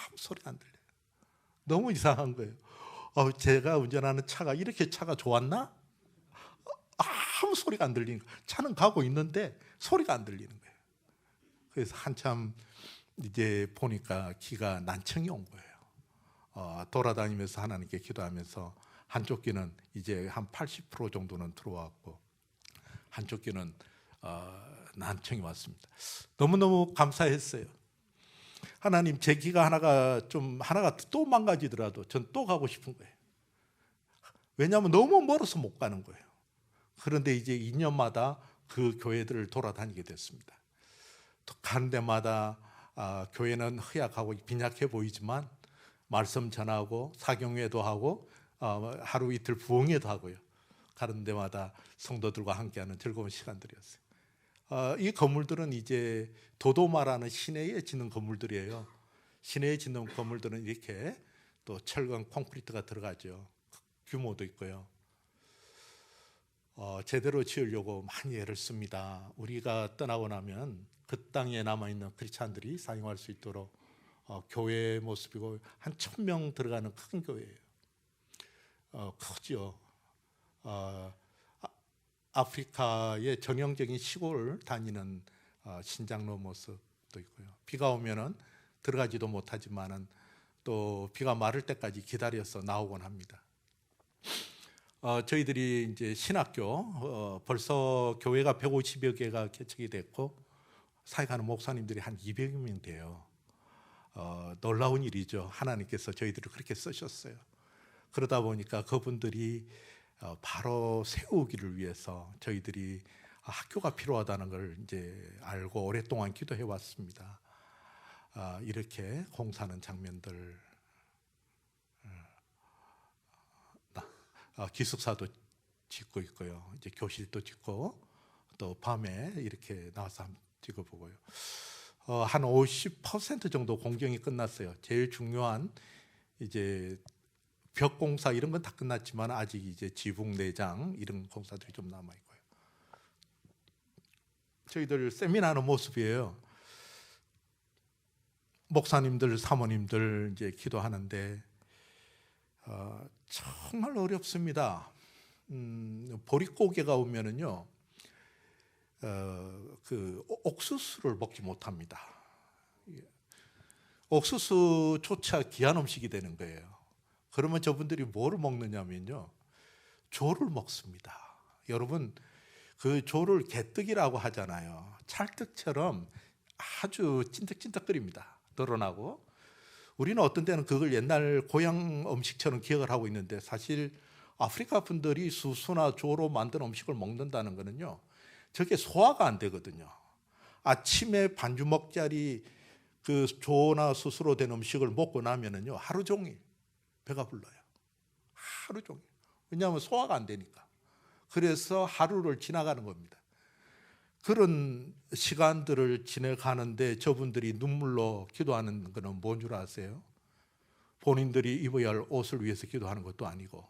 아무 소리가 안 들려요. 너무 이상한 거예요. 제가 운전하는 차가 이렇게 차가 좋았나? 아무 소리가 안 들리는 거예요. 차는 가고 있는데 소리가 안 들리는 거예요. 그래서 한참 이제 보니까 기가 난청이 온 거예요. 돌아다니면서 하나님께 기도하면서 한쪽 귀는 이제 한 80% 정도는 들어왔고 한쪽 귀는 난청이 왔습니다. 너무너무 감사했어요. 하나님 제 귀가 하나가 또 망가지더라도 전 또 가고 싶은 거예요. 왜냐하면 너무 멀어서 못 가는 거예요. 그런데 이제 2년마다 그 교회들을 돌아다니게 됐습니다. 또 가는 데마다 교회는 허약하고 빈약해 보이지만 말씀 전하고 사경회도 하고 하루 이틀 부흥회도 하고요. 가는 데마다 성도들과 함께하는 즐거운 시간들이었어요. 이 건물들은 이제 도도마라는 시내에 짓는 건물들이에요. 시내에 짓는 건물들은 이렇게 또 철근 콘크리트가 들어가죠. 규모도 있고요. 제대로 지으려고 많이 애를 씁니다. 우리가 떠나고 나면 그 땅에 남아있는 크리스찬들이 사용할 수 있도록 교회의 모습이고 한 1000명 들어가는 큰 교회예요. 크죠. 아프리카의 전형적인 시골 다니는 신장로 모습도 있고요. 비가 오면은 들어가지도 못하지만은 또 비가 마를 때까지 기다려서 나오곤 합니다. 저희들이 이제 신학교 벌써 교회가 150여 개가 개척이 됐고 사역하는 목사님들이 한 200명 돼요. 놀라운 일이죠. 하나님께서 저희들을 그렇게 쓰셨어요. 그러다 보니까 그분들이 바로 세우기를 위해서 저희들이 학교가 필요하다는 걸 이제 알고 오랫동안 기도해 왔습니다. 이렇게 공사하는 장면들, 기숙사도 짓고 있고요. 이제 교실도 짓고 또 밤에 이렇게 나와서 한번 찍어보고요. 한 50% 정도 공정이 끝났어요. 제일 중요한 이제 벽 공사 이런 건 다 끝났지만 아직 이제 지붕 내장 이런 공사들이 좀 남아 있고요. 저희들 세미나하는 모습이에요. 목사님들, 사모님들 이제 기도하는데 정말 어렵습니다. 보릿고개가 오면은요, 그 옥수수를 먹지 못합니다. 옥수수조차 귀한 음식이 되는 거예요. 그러면 저분들이 뭐를 먹느냐면요, 조를 먹습니다. 여러분, 그 조를 개떡이라고 하잖아요. 찰떡처럼 아주 찐득찐득거립니다. 드러나고. 우리는 어떤 때는 그걸 옛날 고향 음식처럼 기억을 하고 있는데 사실 아프리카 분들이 수수나 조로 만든 음식을 먹는다는 거는요, 저게 소화가 안 되거든요. 아침에 반주먹짜리 그 조나 수수로 된 음식을 먹고 나면은요, 하루 종일 배가 불러요. 하루 종일. 왜냐하면 소화가 안 되니까. 그래서 하루를 지나가는 겁니다. 그런 시간들을 지내가는데 저분들이 눈물로 기도하는 거는 뭔 줄 아세요? 본인들이 입어야 할 옷을 위해서 기도하는 것도 아니고,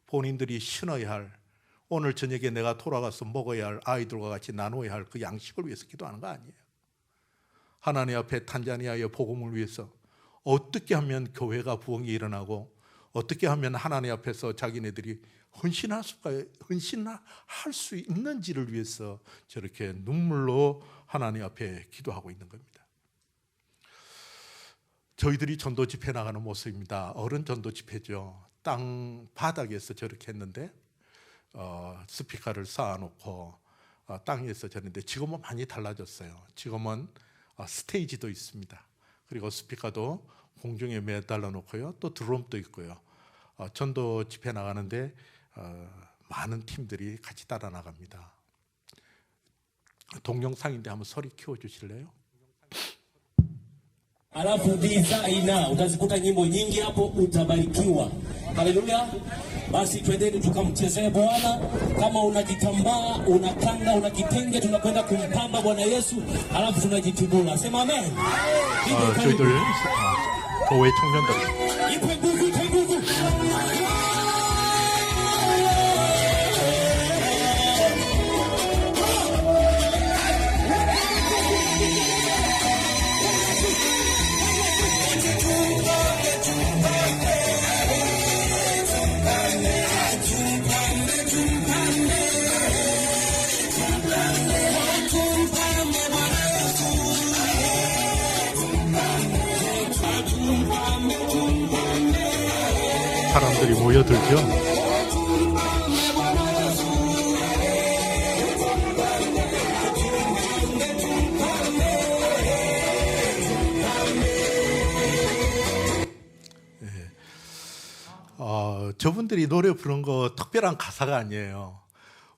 본인들이 신어야 할, 오늘 저녁에 내가 돌아가서 먹어야 할, 아이들과 같이 나누어야 할 그 양식을 위해서 기도하는 거 아니에요. 하나님 앞에 탄자니아의 복음을 위해서 어떻게 하면 교회가 부흥이 일어나고, 어떻게 하면 하나님 앞에서 자기네들이 헌신할 수 있는지를 위해서 저렇게 눈물로 하나님 앞에 기도하고 있는 겁니다. 저희들이 전도 집회 나가는 모습입니다. 어른 전도 집회죠. 땅 바닥에서 저렇게 했는데 스피커를 쌓아놓고 땅에서 저랬는데, 지금은 많이 달라졌어요. 지금은 스테이지도 있습니다. 그리고 스피커도 공중에 매달려 놓고요, 또 드럼도 있고요. 전도 집회 나가는데 많은 팀들이 같이 따라 nagam니다. 동영상인데 한번 소리 키워주실래요? Alafu designer utazikuta nyimbo nyingi hapo, utabarikiwa. Haleluya! Basi twendeni tukamchezee Bwana. Kama unajitambaa, unakanga, una kitenge, tunakwenda kumpamba Bwana Yesu, alafu tunajitibula. Sema amen. 저희들 교회 청년들 Ipe nguvu, ipe nguvu. 사람들이 모여들죠. 저분들이 노래 부른 거 특별한 가사가 아니에요.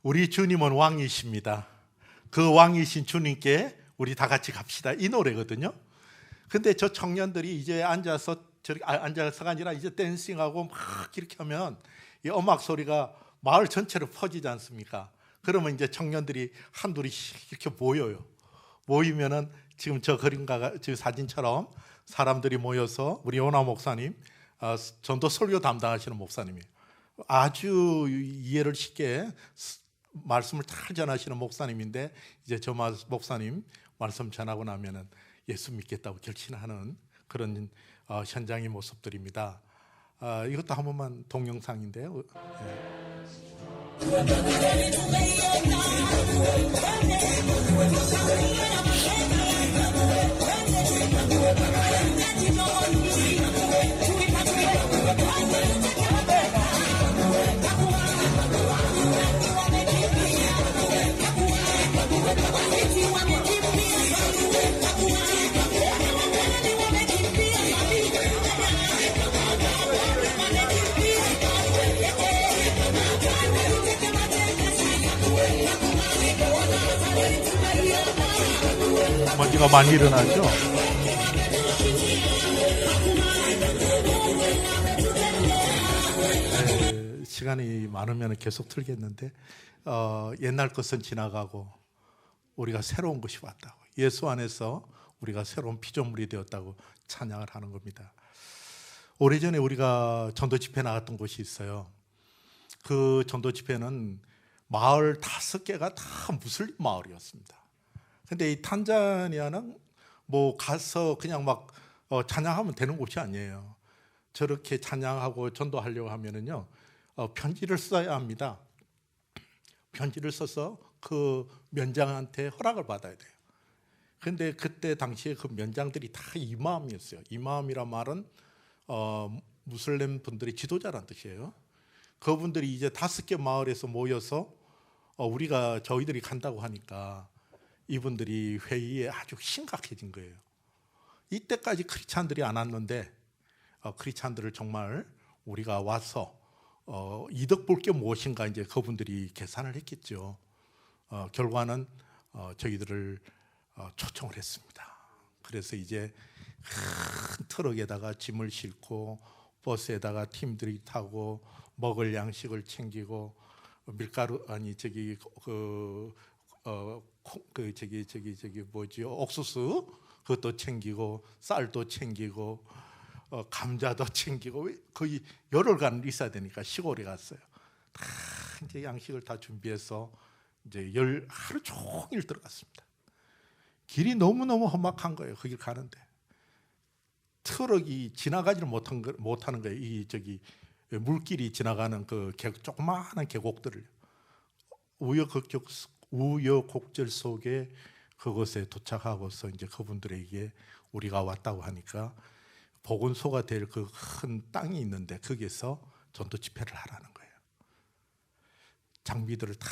우리 주님은 왕이십니다. 그 왕이신 주님께 우리 다 같이 갑시다, 이 노래거든요. 근데 저 청년들이 이제 앉아서가 아니라 이제 댄싱하고 막 이렇게 하면 이 음악 소리가 마을 전체로 퍼지지 않습니까? 그러면 이제 청년들이 한둘이씩 이렇게 모여요. 모이면은 지금 저 그림과 저 사진처럼 사람들이 모여서, 우리 요나 목사님, 전도 설교 담당하시는 목사님이에요. 아주 이해를 쉽게 말씀을 잘 전하시는 목사님인데, 이제 저 목사님 말씀 전하고 나면은 예수 믿겠다고 결심하는 그런 현장의 모습들입니다. 이것도 한 번만 동영상인데요. 먼지가 많이 일어나죠. 시간이 많으면 계속 틀겠는데, 옛날 것은 지나가고 우리가 새로운 것이 왔다고, 예수 안에서 우리가 새로운 피조물이 되었다고 찬양을 하는 겁니다. 오래전에 우리가 전도 집회 나갔던 곳이 있어요. 그 전도 집회는 마을 5개가 다 무슬림 마을이었습니다. 근데 이 탄자니아는 뭐 가서 그냥 막 찬양하면 되는 곳이 아니에요. 저렇게 찬양하고 전도하려고 하면은요, 편지를 써야 합니다. 편지를 써서 그 면장한테 허락을 받아야 돼요. 근데 그때 당시에 그 면장들이 다 이마음이었어요. 이마음이란 말은 무슬림 분들의 지도자란 뜻이에요. 그분들이 이제 5개 마을에서 모여서 저희들이 간다고 하니까 이분들이 회의에 아주 심각해진 거예요. 이때까지 크리스찬들이 안 왔는데 크리스찬들을 정말 우리가 와서 이득 볼 게 무엇인가, 이제 그분들이 계산을 했겠죠. 결과는 저희들을 초청을 했습니다. 그래서 이제 큰 트럭에다가 짐을 싣고 버스에다가 팀들이 타고 먹을 양식을 챙기고 밀가루 옥수수 그것도 챙기고 쌀도 챙기고 감자도 챙기고 거의 열흘간 있어야 되니까 시골에 갔어요. 다 이제 양식을 다 준비해서 이제 하루 종일 들어갔습니다. 길이 너무너무 험악한 거예요. 거길 가는데 트럭이 지나가지를 못하는 거예요. 이 물길이 지나가는 그 조그마한 계곡들을 우여곡절 속에 그곳에 도착하고서 이제 그분들에게 우리가 왔다고 하니까 보건소가 될 그 큰 땅이 있는데 거기에서 전도 집회를 하라는 거예요. 장비들을 다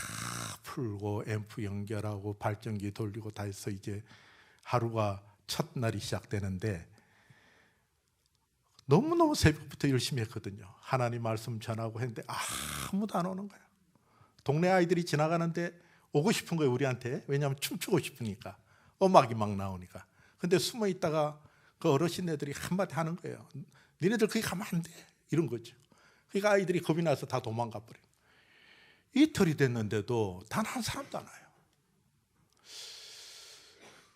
풀고 앰프 연결하고 발전기 돌리고 다 해서 이제 하루가 첫날이 시작되는데 너무너무 새벽부터 열심히 했거든요. 하나님 말씀 전하고 했는데 아무도 안 오는 거예요. 동네 아이들이 지나가는데 오고 싶은 거예요, 우리한테. 왜냐하면 춤추고 싶으니까. 음악이 막 나오니까. 근데 숨어 있다가 그 어르신네들이 한마디 하는 거예요. 니네들 거기 가면 안 돼. 이런 거죠. 그러니까 아이들이 겁이 나서 다 도망가 버려요. 이틀이 됐는데도 단 한 사람도 안 와요.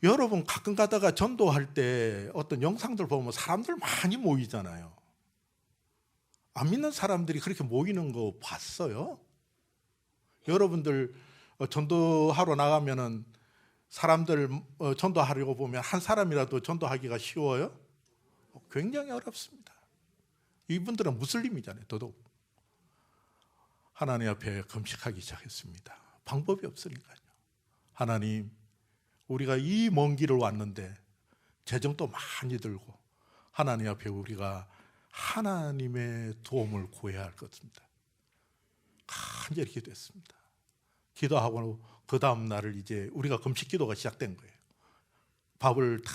여러분 가끔 가다가 전도할 때 어떤 영상들 보면 사람들 많이 모이잖아요. 안 믿는 사람들이 그렇게 모이는 거 봤어요? 여러분들 전도하러 나가면은 사람들 전도하려고 보면 한 사람이라도 전도하기가 쉬워요? 굉장히 어렵습니다. 이분들은 무슬림이잖아요. 더더욱 하나님 앞에 금식하기 시작했습니다. 방법이 없으니까요. 하나님, 우리가 이 먼 길을 왔는데 재정도 많이 들고 하나님 앞에 우리가 하나님의 도움을 구해야 할 것입니다. 간절히 기도했습니다. 기도하고 그 다음 날을 이제 우리가 금식 기도가 시작된 거예요. 밥을 다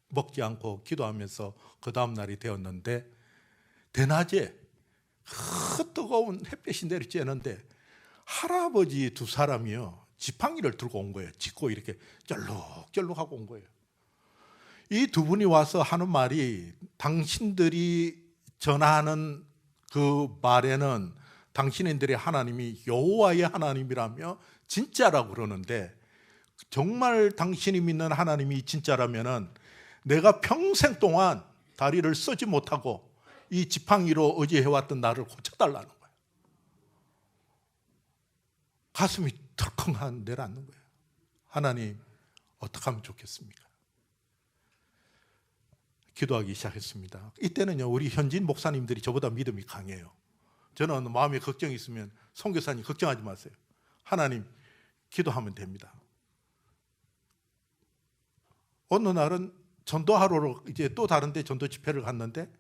먹지 않고 기도하면서 그 다음 날이 되었는데 대낮에 그 뜨거운 햇볕이 내리쬐는데 할아버지 두 사람이요 지팡이를 들고 온 거예요. 짚고 이렇게 쩔룩쩔룩하고 온 거예요. 이 두 분이 와서 하는 말이 당신들이 전하는 그 말에는 당신들의 하나님이 여호와의 하나님이라며 진짜라고 그러는데 정말 당신이 믿는 하나님이 진짜라면은 내가 평생 동안 다리를 쓰지 못하고 이 지팡이로 의지해왔던 나를 고쳐달라는 거예요. 가슴이 덜컹 내려앉는 거예요. 하나님, 어떻게 하면 좋겠습니까? 기도하기 시작했습니다. 이때는요, 우리 현진 목사님들이 저보다 믿음이 강해요. 저는 마음에 걱정이 있으면 선교사님 걱정하지 마세요. 하나님, 기도하면 됩니다. 어느 날은 전도하러 이제 또 다른데 전도 집회를 갔는데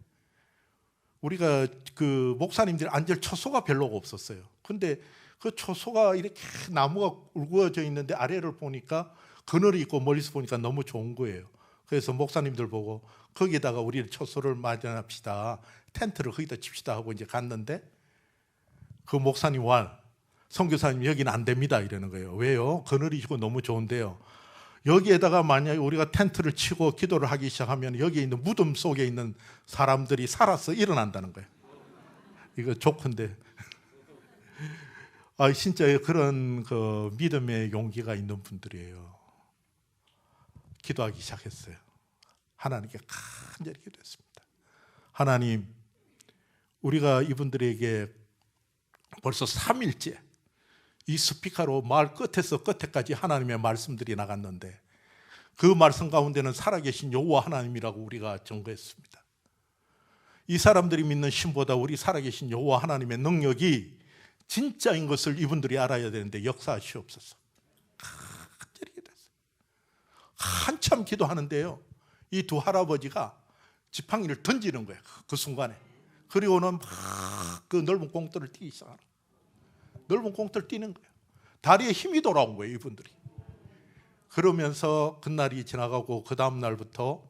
우리가 그 목사님들이 앉을 처소가 별로 없었어요. 근데 그 처소가 이렇게 나무가 울구어져 있는데 아래를 보니까 그늘이 있고 멀리서 보니까 너무 좋은 거예요. 그래서 목사님들 보고 거기다가 우리 처소를 마련합시다. 텐트를 거기다 칩시다 하고 이제 갔는데 그 목사님 선교사님 여기는 안 됩니다 이러는 거예요. 왜요? 그늘이 있고 너무 좋은데요. 여기에다가 만약에 우리가 텐트를 치고 기도를 하기 시작하면 여기 있는 무덤 속에 있는 사람들이 살아서 일어난다는 거예요. 이거 조건데. 진짜 그런 그 믿음의 용기가 있는 분들이에요. 기도하기 시작했어요. 하나님께 간절히 기도했습니다. 하나님, 우리가 이분들에게 벌써 3일째 이 스피커로 마을 끝에서 끝에까지 하나님의 말씀들이 나갔는데 그 말씀 가운데는 살아계신 여호와 하나님이라고 우리가 증거했습니다. 이 사람들이 믿는 신보다 우리 살아계신 여호와 하나님의 능력이 진짜인 것을 이분들이 알아야 되는데 역사하시옵소서. 간절히 기도했어요. 한참 기도하는데요, 이 두 할아버지가 지팡이를 던지는 거예요. 그 순간에. 그리고는 막 그 넓은 공터를 뛰기 시작하는 거예요. 넓은 공터를 뛰는 거예요. 다리에 힘이 돌아온 거예요, 이분들이. 그러면서 그날이 지나가고 그 다음 날부터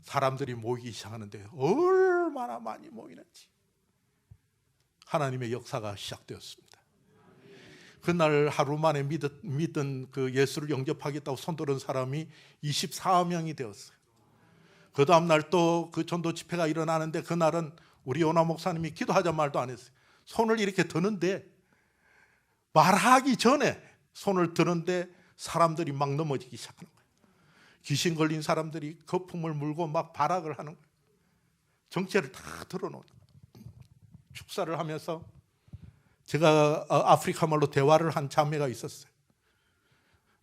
사람들이 모이기 시작하는데 얼마나 많이 모이는지 하나님의 역사가 시작되었습니다. 그날 하루 만에 믿은 그 예수를 영접하겠다고 손들은 사람이 24명이 되었어요. 그 다음 날 또 그 전도 집회가 일어나는데 그날은 우리 요나 목사님이 기도하자 말도 안 했어요. 손을 이렇게 드는데 말하기 전에 손을 드는데 사람들이 막 넘어지기 시작하는 거예요. 귀신 걸린 사람들이 거품을 물고 막 발악을 하는 거예요. 정체를 다 드러놓은 축사를 하면서 제가 아프리카 말로 대화를 한 자매가 있었어요.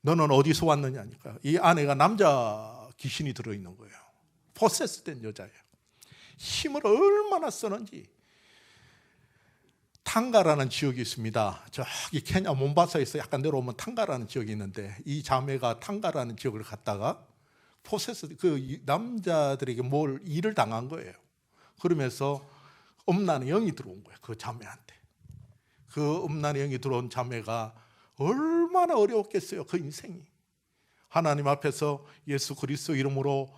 너는 어디서 왔느냐니까 이 아내가 남자 귀신이 들어있는 거예요. 포세스된 여자예요. 힘을 얼마나 쓰는지. 탕가라는 지역이 있습니다. 저기 케냐 몬바사에서 약간 내려오면 탕가라는 지역이 있는데 이 자매가 탕가라는 지역을 갔다가 포세스 그 남자들에게 뭘 일을 당한 거예요. 그러면서 음란의 영이 들어온 거예요. 그 자매한테. 그 음란의 영이 들어온 자매가 얼마나 어려웠겠어요. 그 인생이. 하나님 앞에서 예수 그리스도 이름으로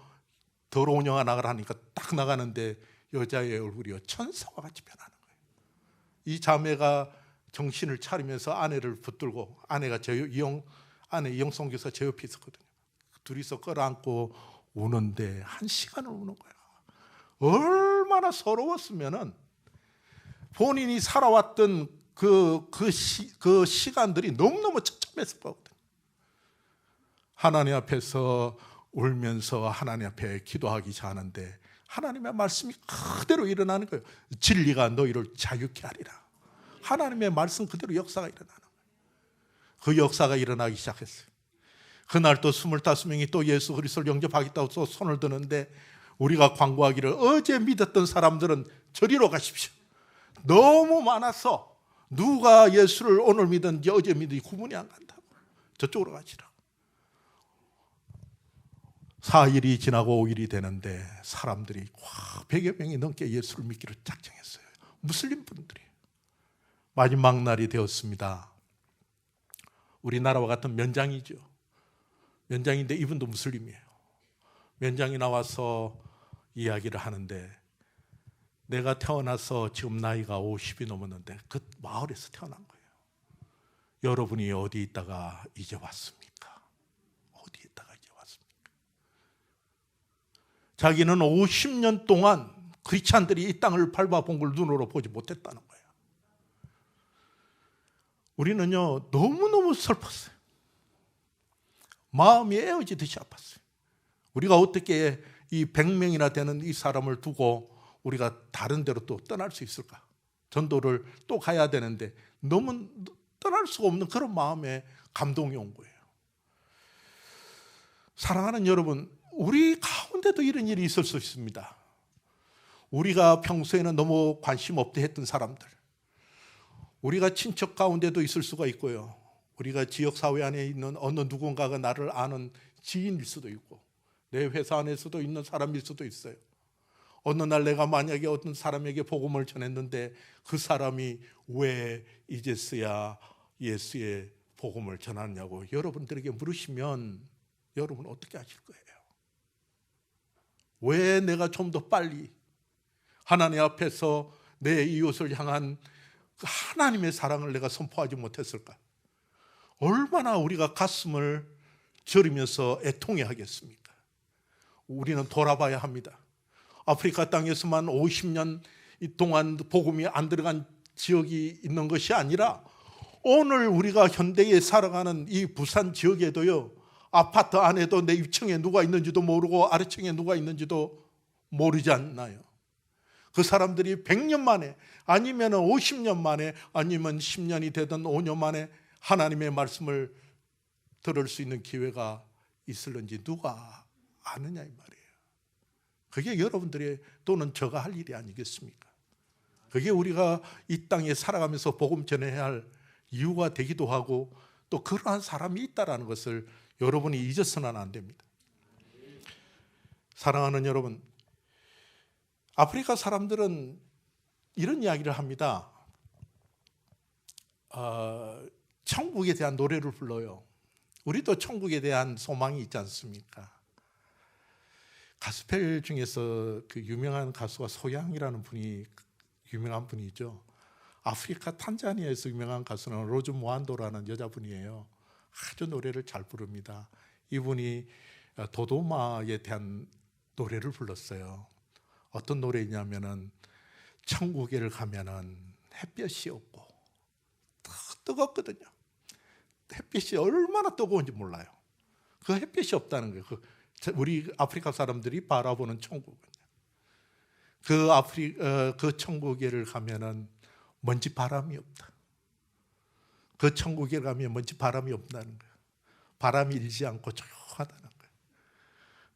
더러운 영아 나가라 하니까 딱 나가는데 여자의 얼굴이 천사와 같이 변하는 거예요. 이 자매가 정신을 차리면서 아내를 붙들고 아내가 아내 이영성 교사 제 옆에 있었거든요. 둘이서 끌어안고 우는데 1시간을 우는 거야. 얼마나 서러웠으면은 본인이 살아왔던 그 시간들이 너무너무 처참했을 거거든요. 하나님 앞에서 울면서 하나님 앞에 기도하기 자는데 하나님의 말씀이 그대로 일어나는 거예요. 진리가 너희를 자유케 하리라. 하나님의 말씀 그대로 역사가 일어나는 거예요. 그 역사가 일어나기 시작했어요. 그날 또 25명이 또 예수 그리스도를 영접하겠다고 또 손을 드는데 우리가 광고하기를 어제 믿었던 사람들은 저리로 가십시오. 너무 많아서 누가 예수를 오늘 믿었는지 어제 믿었는지 구분이 안 간다고. 저쪽으로 가시라고. 4일이 지나고 5일이 되는데 사람들이 100여 명이 넘게 예수를 믿기로 작정했어요. 무슬림 분들이. 마지막 날이 되었습니다. 우리나라와 같은 면장이죠. 면장인데 이분도 무슬림이에요. 면장이 나와서 이야기를 하는데 내가 태어나서 지금 나이가 50이 넘었는데 그 마을에서 태어난 거예요. 여러분이 어디 있다가 이제 왔습니까? 어디 있다가 이제 왔습니까? 자기는 50년 동안 크리스찬들이 이 땅을 밟아본 걸 눈으로 보지 못했다는 거예요. 우리는요 너무너무 슬펐어요. 마음이 에어지듯이 아팠어요. 우리가 어떻게 이 100명이나 되는 이 사람을 두고 우리가 다른 데로 또 떠날 수 있을까? 전도를 또 가야 되는데 너무 떠날 수가 없는 그런 마음에 감동이 온 거예요. 사랑하는 여러분, 우리 가운데도 이런 일이 있을 수 있습니다. 우리가 평소에는 너무 관심 없게 했던 사람들, 우리가 친척 가운데도 있을 수가 있고요. 우리가 지역사회 안에 있는 어느 누군가가 나를 아는 지인일 수도 있고 내 회사 안에서도 있는 사람일 수도 있어요. 어느 날 내가 만약에 어떤 사람에게 복음을 전했는데 그 사람이 왜 이제서야 예수의 복음을 전하냐고 여러분들에게 물으시면 여러분 어떻게 하실 거예요? 왜 내가 좀 더 빨리 하나님 앞에서 내 이웃을 향한 그 하나님의 사랑을 내가 선포하지 못했을까? 얼마나 우리가 가슴을 저리면서 애통해 하겠습니까? 우리는 돌아봐야 합니다. 아프리카 땅에서만 50년 동안 복음이 안 들어간 지역이 있는 것이 아니라 오늘 우리가 현대에 살아가는 이 부산 지역에도요, 아파트 안에도 내 위층에 누가 있는지도 모르고 아래층에 누가 있는지도 모르지 않나요? 그 사람들이 100년 만에 아니면 50년 만에 아니면 10년이 되든 5년 만에 하나님의 말씀을 들을 수 있는 기회가 있을는지 누가 아느냐 이 말이에요. 그게 여러분들의 또는 저가 할 일이 아니겠습니까? 그게 우리가 이 땅에 살아가면서 복음 전해야 할 이유가 되기도 하고 또 그러한 사람이 있다는 것을 여러분이 잊어서는 안 됩니다. 사랑하는 여러분, 아프리카 사람들은 이런 이야기를 합니다. 천국에 대한 노래를 불러요. 우리도 천국에 대한 소망이 있지 않습니까? 가스펠 중에서 그 유명한 가수가 소양이라는 분이 유명한 분이죠. 아프리카 탄자니아에서 유명한 가수는 로즈 모한도라는 여자분이에요. 아주 노래를 잘 부릅니다. 이분이 도도마에 대한 노래를 불렀어요. 어떤 노래냐면은 천국에를 가면은 햇볕이 없고 뜨겁거든요. 햇빛이 얼마나 뜨거운지 몰라요. 그 햇빛이 없다는 거예요. 우리 아프리카 사람들이 바라보는 천국은. 그 천국에를 가면은 먼지 바람이 없다. 그 천국에 가면 먼지 바람이 없다는 거예요. 바람이 일지 않고 조용하다는 거예요.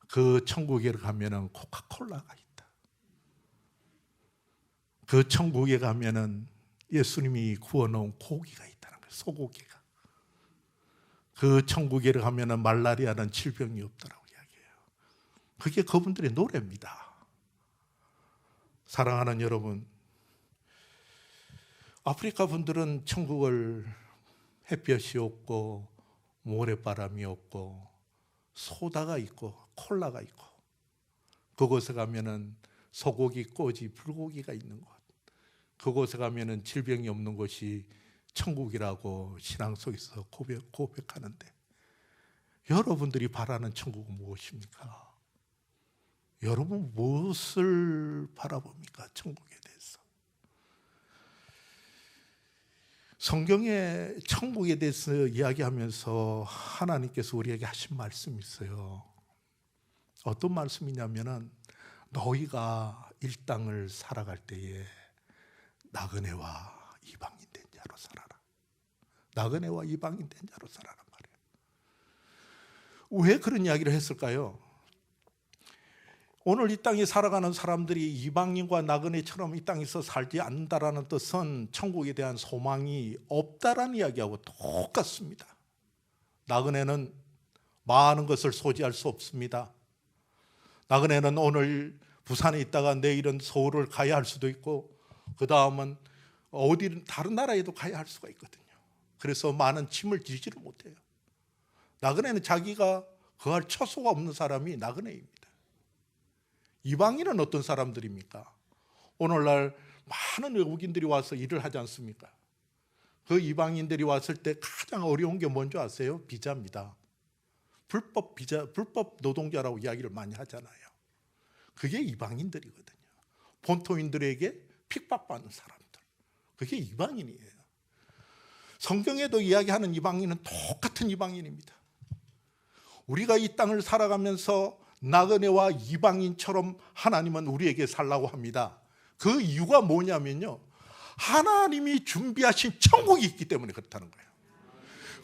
그 천국에 가면은 코카콜라가 있다. 그 천국에 가면은 예수님이 구워놓은 고기가 있다는 거예요. 소고기가. 그 천국에 가면은 말라리아는 질병이 없다라고 이야기해요. 그게 그분들의 노래입니다. 사랑하는 여러분, 아프리카 분들은 천국을 햇볕이 없고 모래바람이 없고 소다가 있고 콜라가 있고, 그곳에 가면은 소고기, 꼬지, 불고기가 있는 곳, 그곳에 가면은 질병이 없는 곳이 천국이라고 신앙 속에서 고백하는데, 여러분들이 바라는 천국은 무엇입니까? 여러분 무엇을 바라봅니까? 천국에 대해서. 성경에 천국에 대해서 이야기하면서 하나님께서 우리에게 하신 말씀이 있어요. 어떤 말씀이냐면은, 너희가 이 땅을 살아갈 때에 나그네와 이방인 된 자로 살아라. 나그네와 이방인 된 자로 살아라 말이에요. 왜 그런 이야기를 했을까요? 오늘 이 땅에 살아가는 사람들이 이방인과 나그네처럼 이 땅에서 살지 않는다라는 뜻은 천국에 대한 소망이 없다라는 이야기하고 똑같습니다. 나그네는 많은 것을 소지할 수 없습니다. 나그네는 오늘 부산에 있다가 내일은 서울을 가야 할 수도 있고, 그 다음은 어디 다른 나라에도 가야 할 수가 있거든요. 그래서 많은 짐을 지지를 못해요. 나그네는 자기가 거할 처소가 없는 사람이 나그네입니다. 이방인은 어떤 사람들입니까? 오늘날 많은 외국인들이 와서 일을 하지 않습니까? 그 이방인들이 왔을 때 가장 어려운 게 뭔지 아세요? 비자입니다. 불법 비자, 불법 노동자라고 이야기를 많이 하잖아요. 그게 이방인들이거든요. 본토인들에게 핍박받는 사람들, 그게 이방인이에요. 성경에도 이야기하는 이방인은 똑같은 이방인입니다. 우리가 이 땅을 살아가면서 나그네와 이방인처럼 하나님은 우리에게 살라고 합니다. 그 이유가 뭐냐면요, 하나님이 준비하신 천국이 있기 때문에 그렇다는 거예요.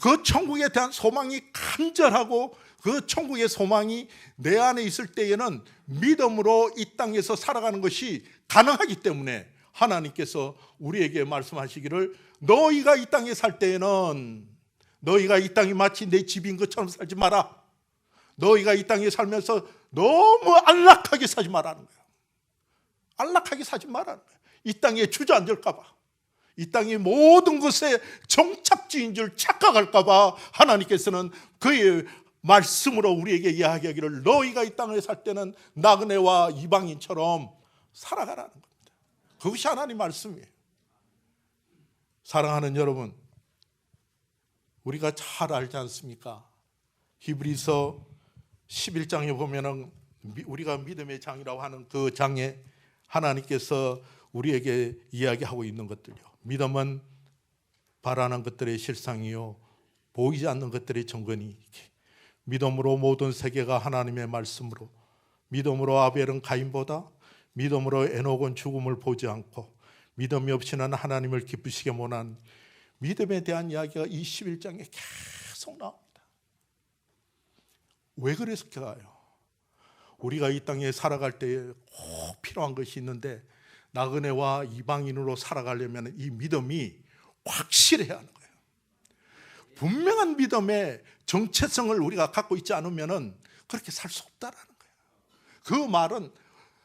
그 천국에 대한 소망이 간절하고, 그 천국의 소망이 내 안에 있을 때에는 믿음으로 이 땅에서 살아가는 것이 가능하기 때문에 하나님께서 우리에게 말씀하시기를, 너희가 이 땅에 살 때에는 너희가 이 땅이 마치 내 집인 것처럼 살지 마라. 너희가 이 땅에 살면서 너무 안락하게 살지 말라는 거예요. 안락하게 살지 말라는 거예요. 이 땅에 주저앉을까 봐, 이 땅의 모든 것에 정착지인 줄 착각할까 봐 하나님께서는 그의 말씀으로 우리에게 이야기하기를, 너희가 이 땅에 살 때는 나그네와 이방인처럼 살아가라는 겁니다. 그것이 하나님 말씀이에요. 사랑하는 여러분, 우리가 잘 알지 않습니까? 히브리서 11장에 보면은 우리가 믿음의 장이라고 하는 그 장에 하나님께서 우리에게 이야기하고 있는 것들요. 믿음은 바라는 것들의 실상이요, 보이지 않는 것들의 증거니. 믿음으로 모든 세계가 하나님의 말씀으로, 믿음으로 아벨은 가인보다, 믿음으로 에녹은 죽음을 보지 않고, 믿음이 없이는 하나님을 기쁘시게 못한, 믿음에 대한 이야기가 이 11장에 계속 나옵니다. 왜 그랬을까요? 우리가 이 땅에 살아갈 때 꼭 필요한 것이 있는데, 나그네와 이방인으로 살아가려면 이 믿음이 확실해야 하는 거예요. 분명한 믿음의 정체성을 우리가 갖고 있지 않으면 그렇게 살 수 없다라는 거예요. 그 말은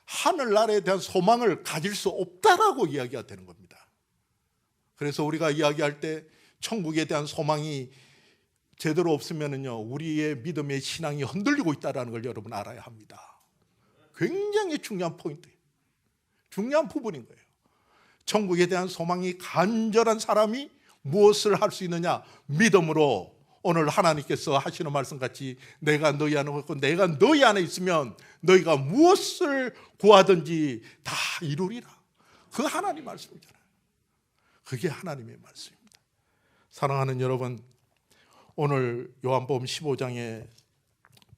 하늘나라에 대한 소망을 가질 수 없다라고 이야기가 되는 겁니다. 그래서 우리가 이야기할 때 천국에 대한 소망이 제대로 없으면은요, 우리의 믿음의 신앙이 흔들리고 있다는 걸 여러분 알아야 합니다. 굉장히 중요한 포인트예요. 중요한 부분인 거예요. 천국에 대한 소망이 간절한 사람이 무엇을 할 수 있느냐? 믿음으로. 오늘 하나님께서 하시는 말씀같이 내가 너희 안에 있고 내가 너희 안에 있으면 너희가 무엇을 구하든지 다 이루리라. 그 하나님 말씀이잖아요. 그게 하나님의 말씀입니다. 사랑하는 여러분, 오늘 요한복음 15장에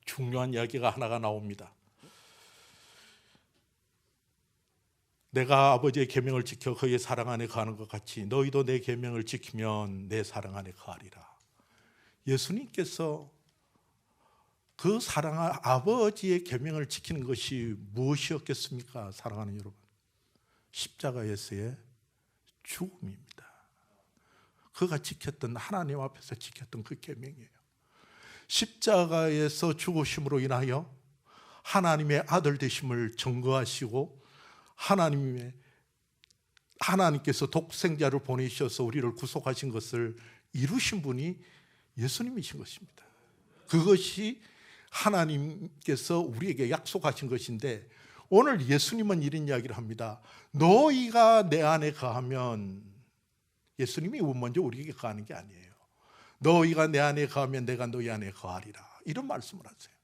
중요한 이야기가 하나가 나옵니다. 내가 아버지의 계명을 지켜 그의 사랑 안에 거하는 것 같이 너희도 내 계명을 지키면 내 사랑 안에 거하리라. 예수님께서 그 아버지의 계명을 지키는 것이 무엇이었겠습니까? 사랑하는 여러분, 십자가에서의 죽음입니다. 그가 지켰던, 하나님 앞에서 지켰던 그 계명이에요. 십자가에서 죽으심으로 인하여 하나님의 아들 되심을 증거하시고 하나님께서 독생자를 보내셔서 우리를 구속하신 것을 이루신 분이 예수님이신 것입니다. 그것이 하나님께서 우리에게 약속하신 것인데, 오늘 예수님은 이런 이야기를 합니다. 너희가 내 안에 거하면, 예수님이 먼저 우리에게 거하는 게 아니에요. 너희가 내 안에 거하면 내가 너희 안에 거하리라, 이런 말씀을 하세요.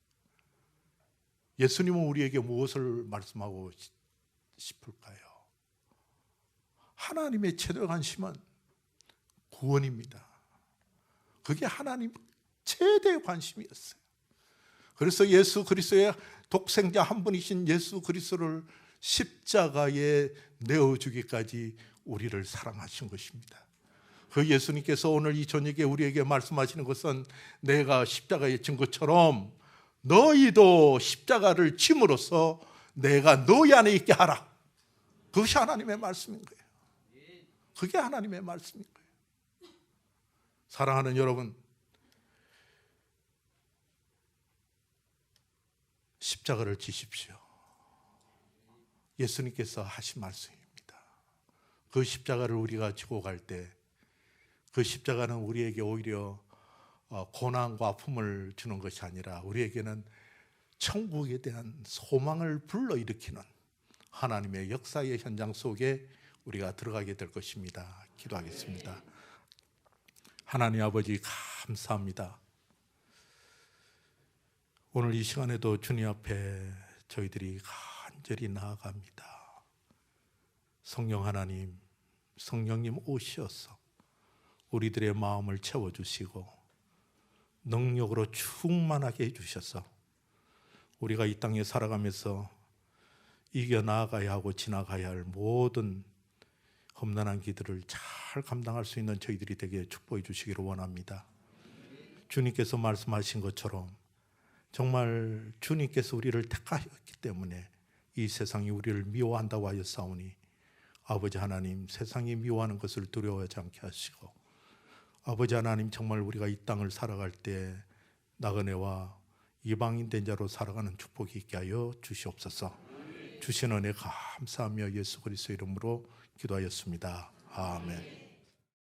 예수님은 우리에게 무엇을 말씀하고 싶을까요? 하나님의 최대 관심은 구원입니다. 그게 하나님 최대의 관심이었어요. 그래서 예수 그리스도의 독생자 한 분이신 예수 그리스도를 십자가에 내어주기까지 우리를 사랑하신 것입니다. 그 예수님께서 오늘 이 저녁에 우리에게 말씀하시는 것은, 내가 십자가에 진 것처럼 너희도 십자가를 짐으로써 내가 너희 안에 있게 하라. 그것이 하나님의 말씀인 거예요. 그게 하나님의 말씀인 거예요. 사랑하는 여러분, 십자가를 지십시오. 예수님께서 하신 말씀입니다. 그 십자가를 우리가 지고 갈 때, 그 십자가는 우리에게 오히려 고난과 아픔을 주는 것이 아니라 우리에게는 천국에 대한 소망을 불러일으키는 하나님의 역사의 현장 속에 우리가 들어가게 될 것입니다. 기도하겠습니다. 하나님 아버지, 감사합니다. 오늘 이 시간에도 주님 앞에 저희들이 간절히 나아갑니다. 성령 하나님, 성령님 오셔서 우리들의 마음을 채워주시고 능력으로 충만하게 해주셔서 우리가 이 땅에 살아가면서 이겨나가야 하고 지나가야 할 모든 험난한 길들을 잘 감당할 수 있는 저희들이 되게 축복해 주시기를 원합니다. 주님께서 말씀하신 것처럼 정말 주님께서 우리를 택하였기 때문에 이 세상이 우리를 미워한다고 하였사오니, 아버지 하나님, 세상이 미워하는 것을 두려워하지 않게 하시고, 아버지 하나님, 정말 우리가 이 땅을 살아갈 때 나그네와 이방인 된 자로 살아가는 축복이 있게 하여 주시옵소서. 주신 은혜 감사하며 예수 그리스도 이름으로 기도하였습니다. 아멘.